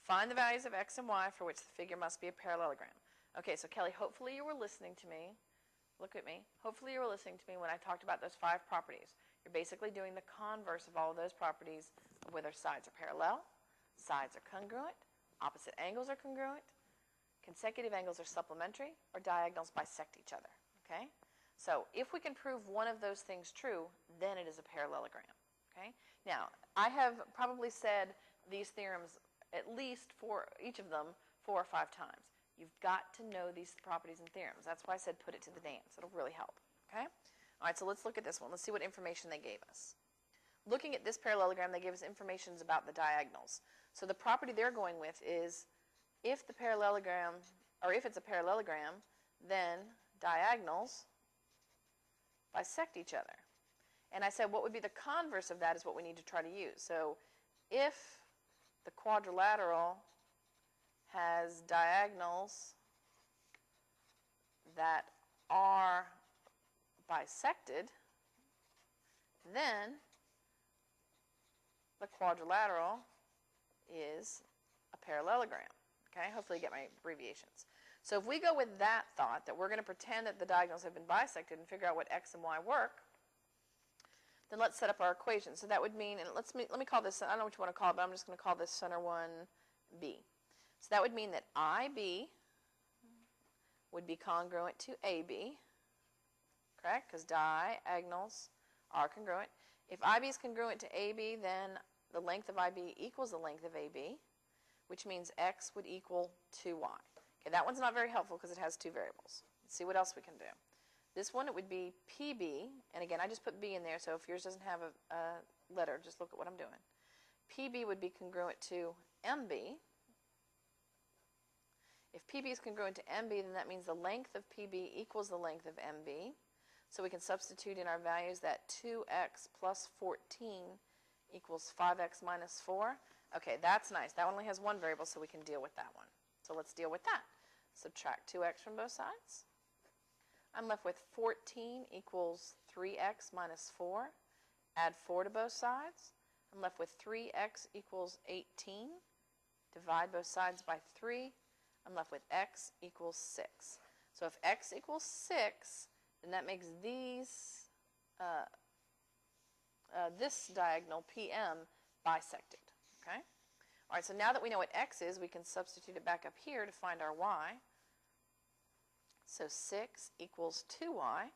Find the values of x and y for which the figure must be a parallelogram. Okay, so Kelly, hopefully you were listening to me. Look at me. Hopefully you were listening to me when I talked about those 5 properties. You're basically doing the converse of all of those properties of whether sides are parallel, sides are congruent, opposite angles are congruent, consecutive angles are supplementary, or diagonals bisect each other. Okay? So if we can prove one of those things true, then it is a parallelogram. Okay? Now, I have probably said these theorems at least for each of them 4 or 5 times. You've got to know these properties and theorems. That's why I said put it to the dance. It'll really help. Okay? All right, so let's look at this one. Let's see what information they gave us. Looking at this parallelogram, they gave us information about the diagonals. So the property they're going with is if the parallelogram, or if it's a parallelogram, then diagonals bisect each other. And I said what would be the converse of that is what we need to try to use. So if the quadrilateral has diagonals that are bisected, then the quadrilateral is a parallelogram. Okay, hopefully you get my abbreviations. So if we go with that thought, that we're going to pretend that the diagonals have been bisected and figure out what x and y work, then let's set up our equation. So that would mean, and let me call this, I don't know what you want to call it, but I'm just going to call this center one B. So that would mean that IB would be congruent to AB, correct? Because diagonals are congruent. If IB is congruent to AB, then the length of IB equals the length of AB, which means x would equal 2y. Okay, that one's not very helpful because it has 2 variables. Let's see what else we can do. This one, it would be PB, and again, I just put B in there, so if yours doesn't have a letter, just look at what I'm doing. PB would be congruent to MB. If PB is congruent to MB, then that means the length of PB equals the length of MB. So we can substitute in our values that 2x plus 14 equals 5x minus 4. Okay, that's nice. That only has one variable, so we can deal with that one. So let's deal with that. Subtract 2x from both sides. I'm left with 14 equals 3x minus 4. Add 4 to both sides. I'm left with 3x equals 18. Divide both sides by 3. I'm left with x equals 6. So if x equals 6, then that makes these, this diagonal, PM, bisected. Okay? All right, so now that we know what x is, we can substitute it back up here to find our y. So 6 equals 2y.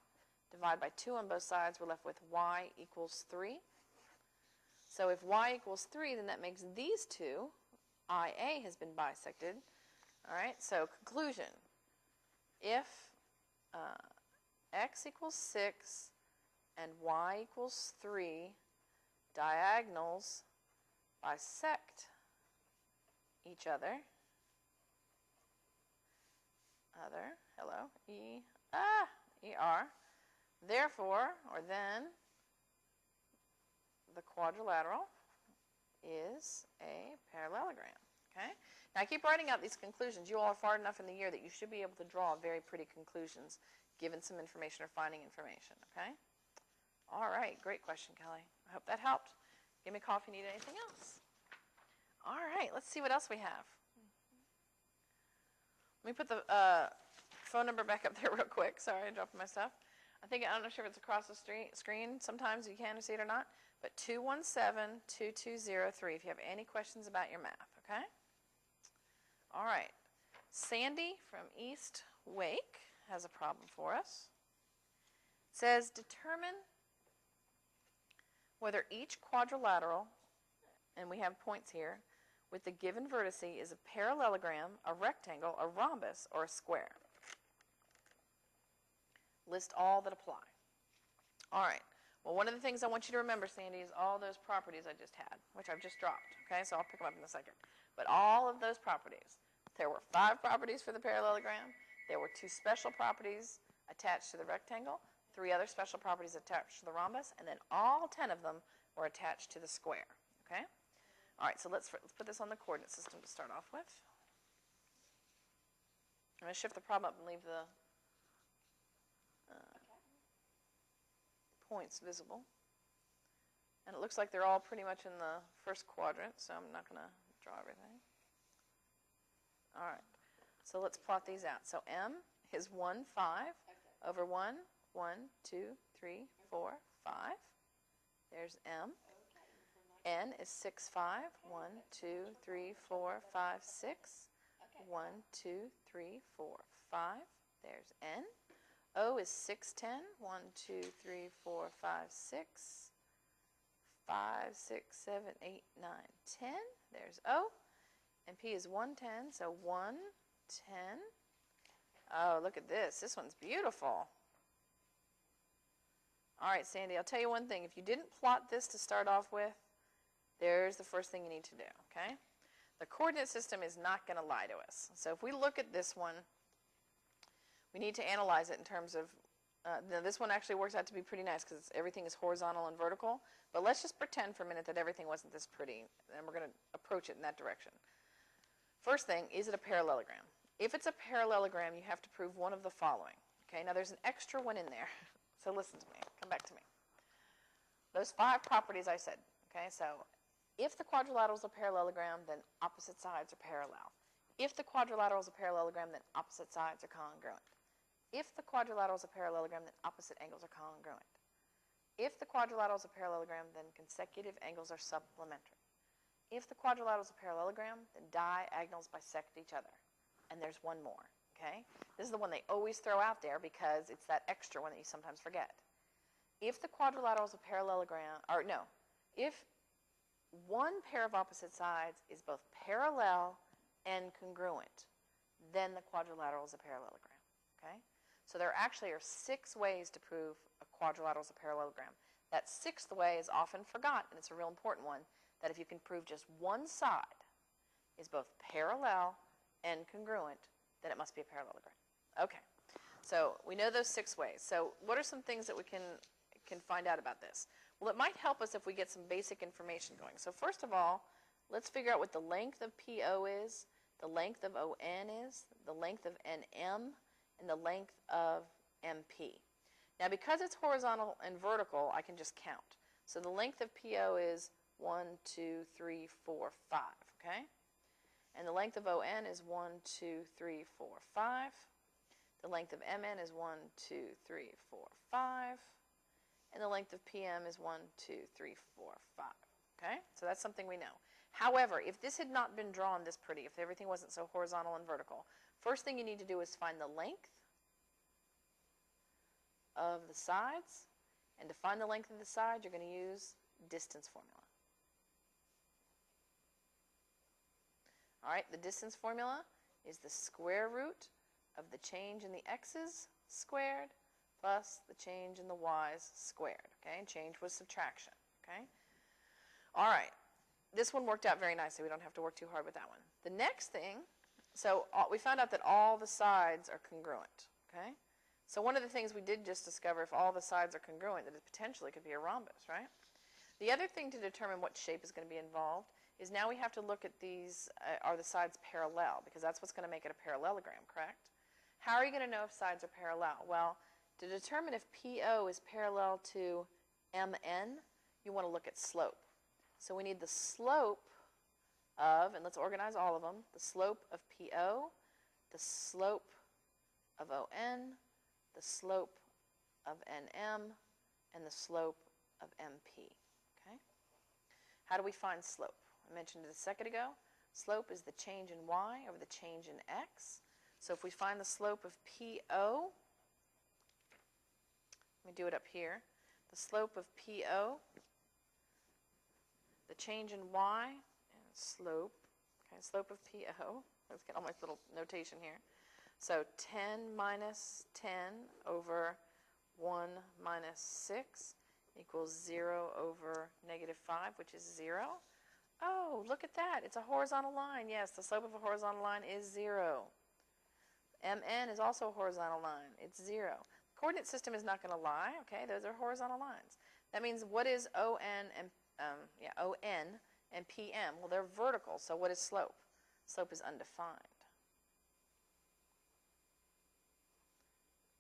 Divide by 2 on both sides, we're left with y equals 3. So if y equals 3, then that makes these two, IA has been bisected. All right, so conclusion. If x equals 6 and y equals 3, diagonals bisect each other. ER. Therefore, or then, the quadrilateral is a parallelogram. Okay? Now I keep writing out these conclusions. You all are far enough in the year that you should be able to draw very pretty conclusions given some information or finding information. Okay? All right, great question, Kelly. I hope that helped. Give me a call if you need anything else. All right, let's see what else we have. Let me put the phone number back up there real quick. Sorry, I dropped my stuff. I'm not sure if it's across the screen. Sometimes you can see it or not. But 217-2203 if you have any questions about your math, okay? All right. Sandy from East Wake has a problem for us. It says, determine whether each quadrilateral, and we have points here, with the given vertice is a parallelogram, a rectangle, a rhombus, or a square. List all that apply. All right. Well, one of the things I want you to remember, Sandy, is all those properties I just had, which I've just dropped. Okay, so I'll pick them up in a second. But all of those properties, there were 5 properties for the parallelogram. There were 2 special properties attached to the rectangle, 3 other special properties attached to the rhombus, and then all 10 of them were attached to the square. Okay? All right, so let's put this on the coordinate system to start off with. I'm going to shift the problem up and leave the points visible. And it looks like they're all pretty much in the first quadrant, so I'm not going to draw everything. All right, so let's plot these out. So M is 1, 5 over 1, 1, 2, 3, 4, 5. There's M. N is 6, 5, 1, 2, 3, 4, 5, 6. 1, 2, 3, 4, 5. There's N. O is 6, 10. 1, 2, 3, 4, 5, 6. 5, 6, 7, 8, 9, 10. There's O. And P is 1, 10. So 1, 10. Oh, look at this. This one's beautiful. All right, Sandy, I'll tell you one thing. If you didn't plot this to start off with, there's the first thing you need to do, okay? The coordinate system is not going to lie to us. So if we look at this one, we need to analyze it in terms of, now this one actually works out to be pretty nice because everything is horizontal and vertical. But let's just pretend for a minute that everything wasn't this pretty, and we're going to approach it in that direction. First thing, is it a parallelogram? If it's a parallelogram, you have to prove one of the following. Okay, now there's an extra one in there. So listen to me. Come back to me. Those 5 properties I said. Okay, so if the quadrilateral is a parallelogram, then opposite sides are parallel. If the quadrilateral is a parallelogram, then opposite sides are congruent. If the quadrilateral is a parallelogram, then opposite angles are congruent. If the quadrilateral is a parallelogram, then consecutive angles are supplementary. If the quadrilateral is a parallelogram, then diagonals bisect each other. And there's one more, okay? This is the one they always throw out there because it's that extra one that you sometimes forget. If the quadrilateral is a parallelogram, or no, if one pair of opposite sides is both parallel and congruent, then the quadrilateral is a parallelogram, okay? So there actually are 6 ways to prove a quadrilateral is a parallelogram. That 6th way is often forgotten, and it's a real important one, that if you can prove just one side is both parallel and congruent, then it must be a parallelogram. Okay, so we know those 6 ways. So what are some things that we can find out about this? Well, it might help us if we get some basic information going. So first of all, let's figure out what the length of PO is, the length of ON is, the length of NM, and the length of MP. Now, because it's horizontal and vertical, I can just count. So the length of PO is 1, 2, 3, 4, 5, okay? And the length of ON is 1, 2, 3, 4, 5. The length of MN is 1, 2, 3, 4, 5. And the length of PM is 1, 2, 3, 4, 5. Okay? So that's something we know. However, if this had not been drawn this pretty, if everything wasn't so horizontal and vertical, first thing you need to do is find the length of the sides. And to find the length of the side, you're going to use distance formula. All right, the distance formula is the square root of the change in the x's squared plus the change in the y's squared. Okay, and change was subtraction. Okay. All right, this one worked out very nicely. We don't have to work too hard with that one. The next thing, so we found out that all the sides are congruent. Okay, so one of the things we did just discover, if all the sides are congruent, that it potentially could be a rhombus, right? The other thing to determine what shape is going to be involved is now we have to look at these, are the sides parallel? Because that's what's going to make it a parallelogram, correct? How are you going to know if sides are parallel? Well, to determine if PO is parallel to MN, you want to look at slope. So we need the slope of, and let's organize all of them, the slope of PO, the slope of ON, the slope of NM, and the slope of MP. Okay? How do we find slope? I mentioned it a second ago. Slope is the change in y over the change in x. So if we find the slope of PO, let me do it up here. The slope of PO, the change in y, and slope, okay, slope of PO. Let's get all my little notation here. So 10 minus 10 over 1 minus 6 equals 0 over negative 5, which is 0. Oh, look at that. It's a horizontal line. Yes, the slope of a horizontal line is 0. MN is also a horizontal line. It's 0. The coordinate system is not going to lie. Okay, those are horizontal lines. That means what is ON and PM? Well, they're vertical. So what is slope? Slope is undefined.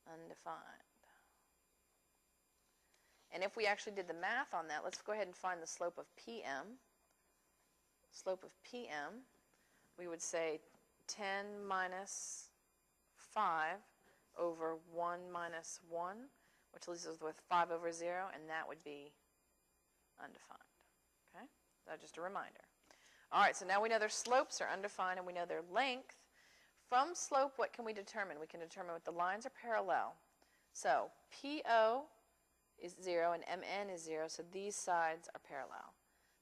Undefined. And if we actually did the math on that, let's go ahead and find the slope of PM. Slope of PM, we would say 10 minus 5 over 1 minus 1, which leaves us with 5 over 0, and that would be undefined. Okay? That's just a reminder. All right, so now we know their slopes are undefined and we know their length. From slope, what can we determine? We can determine what the lines are parallel. So PO is 0 and MN is 0, so these sides are parallel.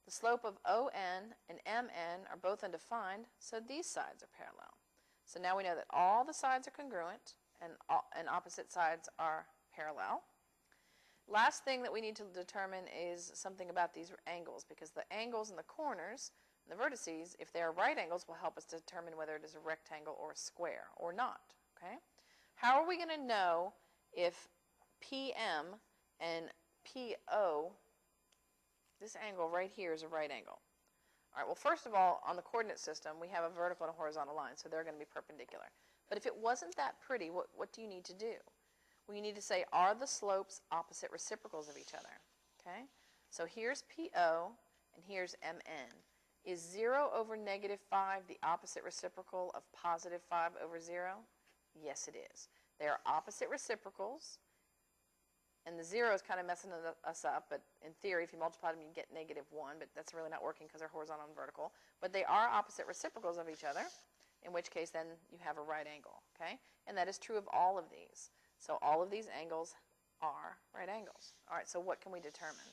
The slope of ON and MN are both undefined, so these sides are parallel. So now we know that all the sides are congruent and opposite sides are parallel. Last thing that we need to determine is something about these angles, because the angles in the corners, the vertices, if they are right angles, will help us determine whether it is a rectangle or a square or not. Okay? How are we going to know if PM and PO, this angle right here, is a right angle? All right, well, first of all, on the coordinate system, we have a vertical and a horizontal line, so they're going to be perpendicular. But if it wasn't that pretty, what do you need to do? Well, you need to say, are the slopes opposite reciprocals of each other? Okay? So here's PO, and here's MN. Is 0 over negative 5 the opposite reciprocal of positive 5 over 0? Yes, it is. They are opposite reciprocals, and the 0 is kind of messing us up, but in theory, if you multiply them, you get negative 1, but that's really not working because they're horizontal and vertical. But they are opposite reciprocals of each other, in which case then you have a right angle, okay? And that is true of all of these. So all of these angles are right angles. All right, so what can we determine?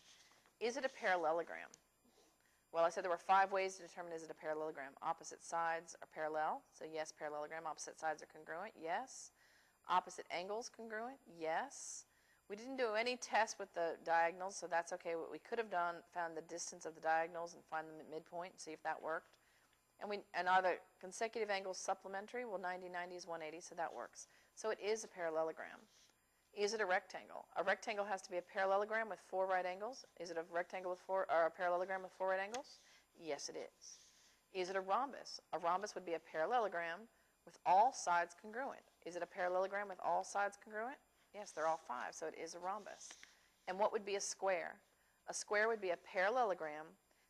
Is it a parallelogram? Well, I said there were 5 ways to determine is it a parallelogram. Opposite sides are parallel, so yes, parallelogram. Opposite sides are congruent, yes. Opposite angles congruent? Yes. We didn't do any tests with the diagonals, so that's okay. What we could have done, found the distance of the diagonals and find them at midpoint and see if that worked. And are the consecutive angles supplementary? Well, 90, 90 is 180, so that works. So it is a parallelogram. Is it a rectangle? A rectangle has to be a parallelogram with 4 right angles. Is it a rectangle with or a parallelogram with 4 right angles? Yes, it is. Is it a rhombus? A rhombus would be a parallelogram with all sides congruent. Is it a parallelogram with all sides congruent? Yes, they're all 5, so it is a rhombus. And what would be a square? A square would be a parallelogram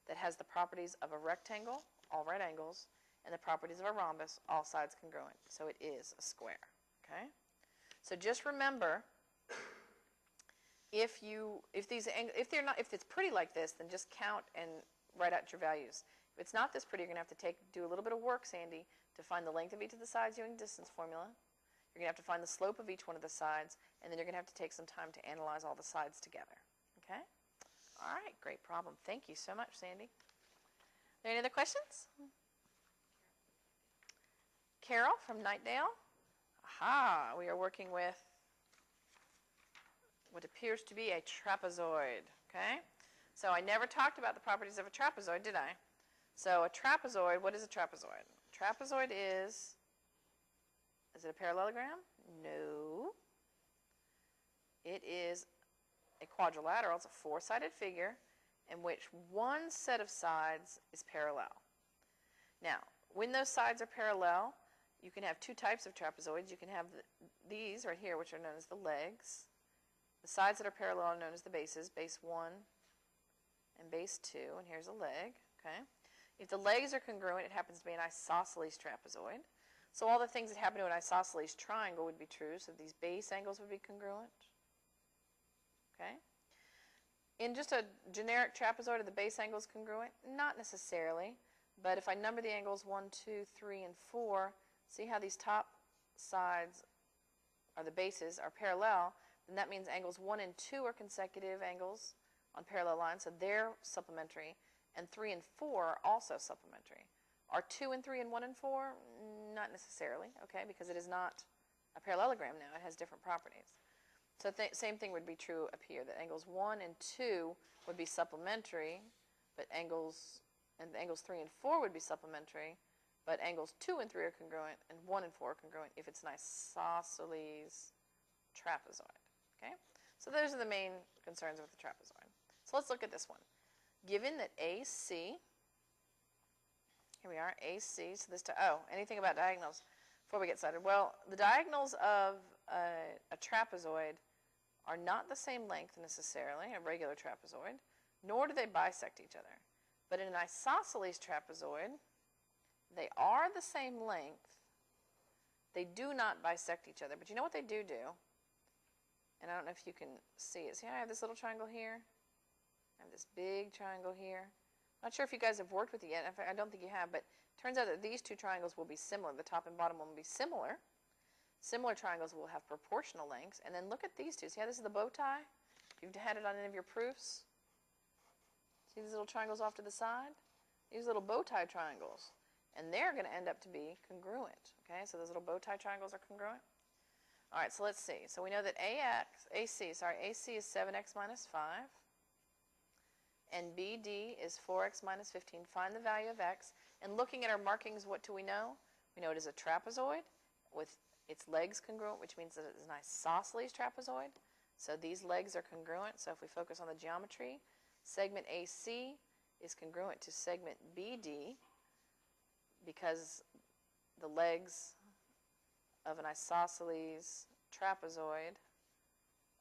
that has the properties of a rectangle, all right angles, and the properties of a rhombus, all sides congruent. So it is a square. Okay? So just remember, if it's pretty like this, then just count and write out your values. If it's not this pretty, you're going to have to do a little bit of work, Sandy, to find the length of each of the sides using distance formula. You're going to have to find the slope of each one of the sides, and then you're going to have to take some time to analyze all the sides together. Okay? All right, great problem. Thank you so much, Sandy. Are there any other questions? Carol from Knightdale. Aha, we are working with what appears to be a trapezoid. Okay? So I never talked about the properties of a trapezoid, did I? So a trapezoid, what is a trapezoid? Trapezoid is it a parallelogram? No. It is a quadrilateral. It's a 4-sided figure in which one set of sides is parallel. Now, when those sides are parallel, you can have 2 types of trapezoids. You can have these right here, which are known as the legs. The sides that are parallel are known as the bases, base 1 and base 2, and here's a leg. Okay. If the legs are congruent, it happens to be an isosceles trapezoid. So all the things that happen to an isosceles triangle would be true. So these base angles would be congruent. Okay. In just a generic trapezoid, are the base angles congruent? Not necessarily. But if I number the angles 1, 2, 3, and 4, see how these top sides, or the bases, are parallel, then that means angles 1 and 2 are consecutive angles on parallel lines, so they're supplementary. And 3 and 4 are also supplementary. Are 2 and 3 and 1 and 4? Not necessarily, okay, because it is not a parallelogram now. It has different properties. So same thing would be true up here, that angles 1 and 2 would be supplementary, but angles 3 and 4 would be supplementary, but angles 2 and 3 are congruent, and 1 and 4 are congruent if it's an isosceles trapezoid. Okay? So those are the main concerns with the trapezoid. So let's look at this one. Given that AC, here we are, AC, so anything about diagonals before we get started? Well, the diagonals of a trapezoid are not the same length necessarily, a regular trapezoid, nor do they bisect each other. But in an isosceles trapezoid, they are the same length. They do not bisect each other. But you know what they do? And I don't know if you can see it. See how I have this little triangle here? I have this big triangle here. Not sure if you guys have worked with it yet. In fact, I don't think you have, but it turns out that these 2 triangles will be similar. The top and bottom one will be similar. Similar triangles will have proportional lengths. And then look at these 2. See how this is the bow tie? If you've had it on any of your proofs, see these little triangles off to the side? These little bow tie triangles. And they're going to end up to be congruent. Okay, so those little bow tie triangles are congruent. All right, so let's see. So we know that AC is 7x minus 5. And BD is 4x minus 15. Find the value of x. And looking at our markings, what do we know? We know it is a trapezoid with its legs congruent, which means that it is an isosceles trapezoid. So these legs are congruent. So if we focus on the geometry, segment AC is congruent to segment BD because the legs of an isosceles trapezoid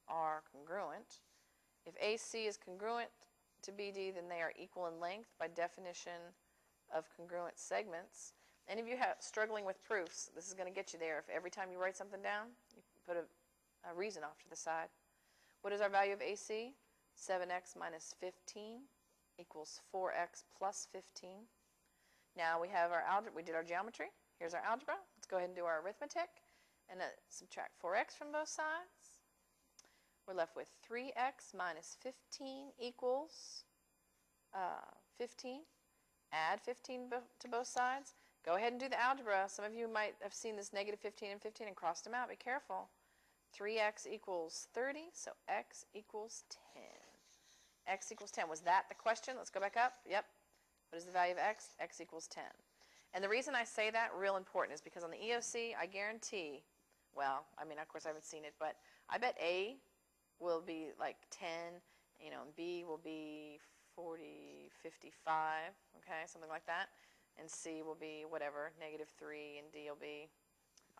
are congruent. If AC is congruent to BD, then they are equal in length by definition of congruent segments. Any of you struggling with proofs, this is going to get you there. If every time you write something down, you put a reason off to the side. What is our value of AC? 7x minus 15 equals 4x plus 15. Now we have our algebra. We did our geometry. Here's our algebra. Let's go ahead and do our arithmetic and subtract 4x from both sides. We're left with 3x minus 15 equals 15. Add 15 to both sides. Go ahead and do the algebra. Some of you might have seen this negative 15 and 15 and crossed them out. Be careful. 3x equals 30, so x equals 10. X equals 10. Was that the question? Let's go back up. Yep. What is the value of x? X equals 10. And the reason I say that, real important, is because on the EOC, I guarantee, well, I mean, of course I haven't seen it, but I bet A will be like 10, you know, and B will be 40, 55, okay, something like that. And C will be whatever, negative 3, and D will be,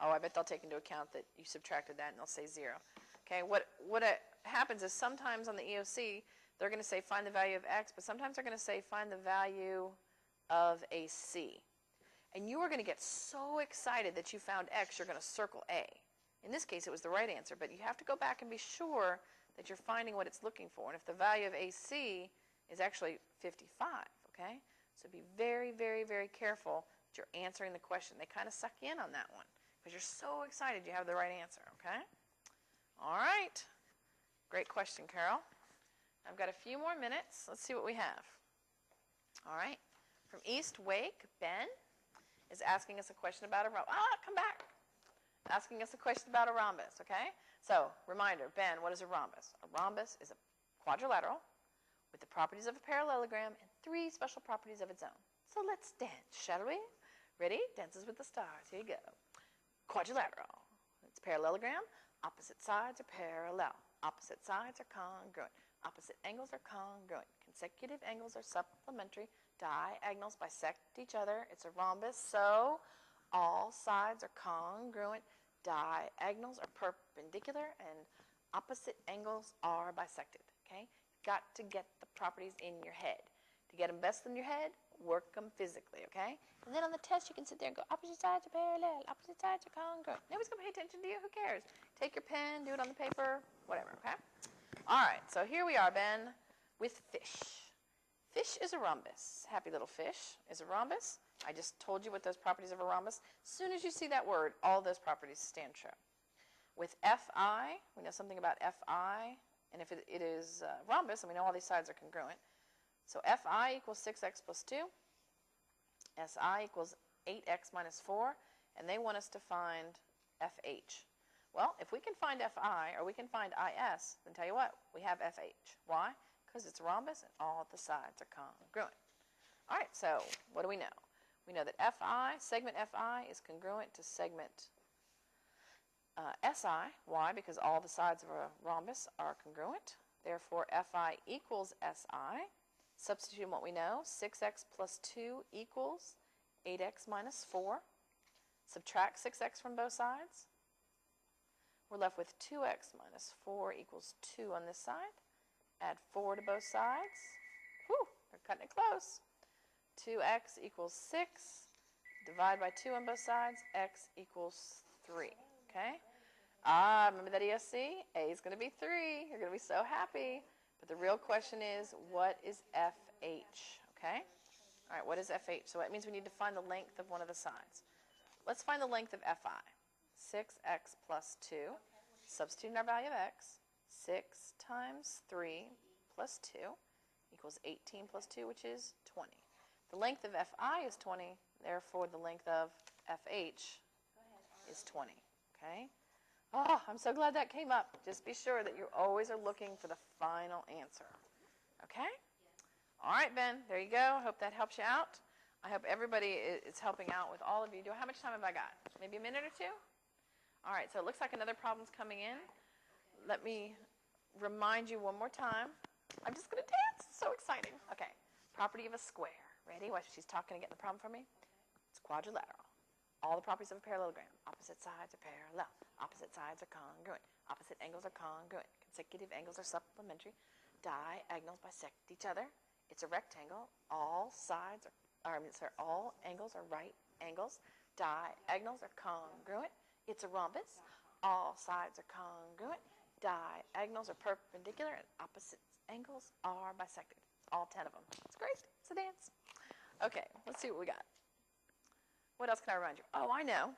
oh, I bet they'll take into account that you subtracted that, and they'll say 0. Okay, what happens is sometimes on the EOC, they're going to say find the value of x, but sometimes they're going to say find the value of a C. And you are going to get so excited that you found x, you're going to circle A. In this case, it was the right answer, but you have to go back and be sure that you're finding what it's looking for. And if the value of AC is actually 55, okay? So be very, very, very careful that you're answering the question. They kind of suck you in on that one because you're so excited you have the right answer, okay? All right. Great question, Carol. I've got a few more minutes. Let's see what we have. All right. From East Wake, Ben is asking us a question about a rhombus. Come back. Asking us a question about a rhombus, okay? So, reminder, Ben, what is a rhombus? A rhombus is a quadrilateral with the properties of a parallelogram and 3 special properties of its own. So let's dance, shall we? Ready? Dances with the stars. Here you go. Quadrilateral. It's parallelogram. Opposite sides are parallel. Opposite sides are congruent. Opposite angles are congruent. Consecutive angles are supplementary. Diagonals bisect each other. It's a rhombus, so all sides are congruent. Diagonals are perpendicular, and opposite angles are bisected. Okay? You've got to get the properties in your head. To get them best in your head, work them physically. Okay? And then on the test, you can sit there and go, opposite sides are parallel. Opposite sides are congruent. Nobody's going to pay attention to you. Who cares? Take your pen, do it on the paper, whatever. Okay? All right, so here we are, Ben, with fish. Fish is a rhombus. Happy little fish is a rhombus. I just told you what those properties of a rhombus. As soon as you see that word, all those properties stand true. With Fi, we know something about Fi, and if it is rhombus, and we know all these sides are congruent. So Fi equals 6x plus 2. Si equals 8x minus 4, and they want us to find Fh. Well, if we can find Fi, or we can find Is, then tell you what, we have Fh. Why? Because it's a rhombus and all the sides are congruent. All right, so what do we know? We know that segment Fi is congruent to segment Si. Why? Because all the sides of a rhombus are congruent. Therefore, Fi equals Si. Substitute what we know. 6x plus 2 equals 8x minus 4. Subtract 6x from both sides. We're left with 2x minus 4 equals 2 on this side. Add 4 to both sides. Whew, we're cutting it close. 2x equals 6. Divide by 2 on both sides. X equals 3. Okay? Remember that ESC? A is going to be 3. You're going to be so happy. But the real question is, what is FH? Okay? All right, what is FH? So that means we need to find the length of one of the sides. Let's find the length of Fi. 6x plus 2, substituting our value of x, 6 times 3 plus 2 equals 18 plus 2, which is 20. The length of Fi is 20, therefore the length of FH is 20. Okay? Oh, I'm so glad that came up. Just be sure that you always are looking for the final answer. Okay? All right, Ben, there you go. I hope that helps you out. I hope everybody is helping out with all of you. How much time have I got? Maybe a minute or two? All right, so it looks like another problem's coming in. Let me remind you one more time. I'm just going to dance. It's so exciting. Okay, property of a square. Ready? Watch, she's talking and getting the problem for me. It's quadrilateral. All the properties of a parallelogram. Opposite sides are parallel. Opposite sides are congruent. Opposite angles are congruent. Consecutive angles are supplementary. Diagonals bisect each other. It's a rectangle. All angles are right angles. Diagonals are congruent. It's a rhombus. All sides are congruent. Diagonals are perpendicular, and opposite angles are bisected. All 10 of them. It's great. It's a dance. Okay, let's see what we got. What else can I remind you? Oh, I know.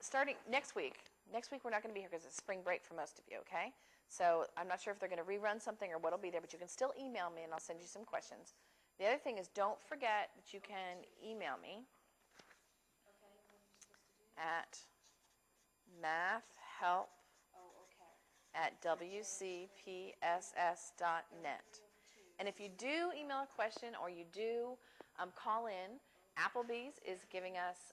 Starting next week we're not going to be here because it's spring break for most of you, okay? So I'm not sure if they're going to rerun something or what will be there, but you can still email me and I'll send you some questions. The other thing is don't forget that you can email me at mathhelp@wcpss.net. And if you do email a question or you do call in, Applebee's is giving us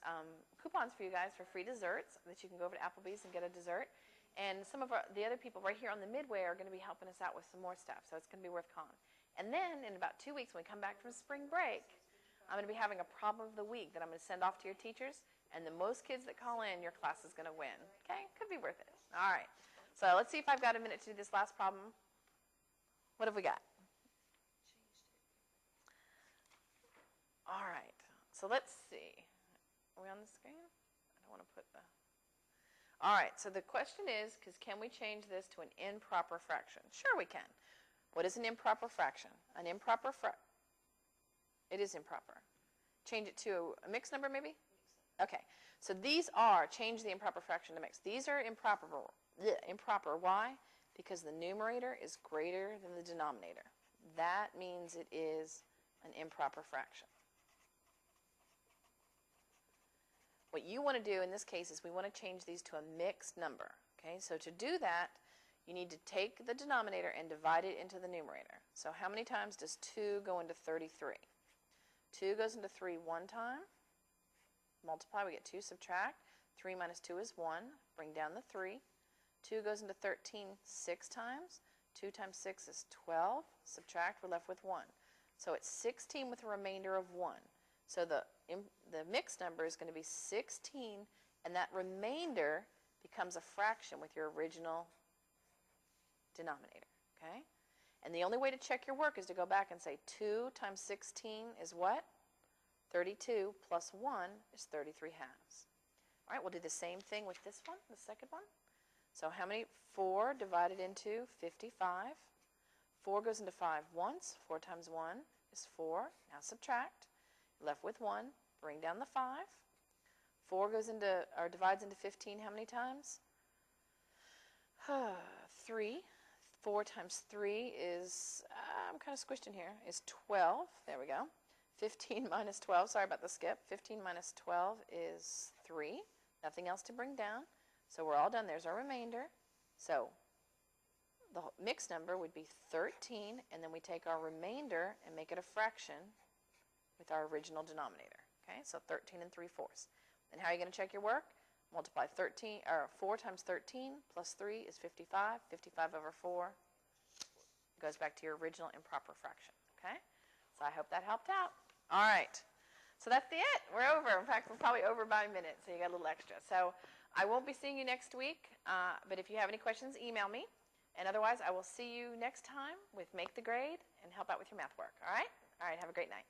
coupons for you guys for free desserts that you can go over to Applebee's and get a dessert. And some of the other people right here on the Midway are going to be helping us out with some more stuff, so it's going to be worth calling. And then in about 2 weeks when we come back from spring break, I'm going to be having a problem of the week that I'm going to send off to your teachers, and the most kids that call in, your class is going to win. Okay? Could be worth it. All right. So let's see if I've got a minute to do this last problem. What have we got? All right. So let's see. Are we on the screen? I don't want to put the... All right. So the question is, can we change this to an improper fraction? Sure we can. What is an improper fraction? An improper fraction... It is improper. Change it to a mixed number, maybe? Okay. So these are, change the improper fraction to mixed. These are improper. Improper. Why? Because the numerator is greater than the denominator. That means it is an improper fraction. What you want to do in this case is we want to change these to a mixed number. Okay? So to do that, you need to take the denominator and divide it into the numerator. So how many times does 2 go into 33? 2 goes into 3 one time. Multiply, we get 2, subtract. 3 minus 2 is 1. Bring down the 3. 2 goes into 13 6 times. 2 times 6 is 12. Subtract, we're left with 1. So it's 16 with a remainder of 1. So the mixed number is going to be 16, and that remainder becomes a fraction with your original denominator. Okay? And the only way to check your work is to go back and say 2 times 16 is what? 32 plus 1 is 33 halves. All right, we'll do the same thing with this one, the second one. So how many? 4 divided into 55. 4 goes into 5 once. 4 times 1 is 4. Now subtract. Left with 1. Bring down the 5. 4 goes into, or divides into 15 how many times? 3. 4 times 3 is, I'm kind of squished in here, is 12. There we go. 15 minus 12, sorry about the skip. 15 minus 12 is 3. Nothing else to bring down. So we're all done. There's our remainder. So the mixed number would be 13, and then we take our remainder and make it a fraction with our original denominator. Okay, so 13 and 3/4. And how are you going to check your work? Multiply 13, or 4 times 13 plus 3 is 55. 55 over 4 goes back to your original improper fraction. Okay? So I hope that helped out. All right. So that's it. We're over. In fact, we're probably over by a minute, so you got a little extra. So I won't be seeing you next week, but if you have any questions, email me. And otherwise, I will see you next time with Make the Grade and help out with your math work. All right? All right. Have a great night.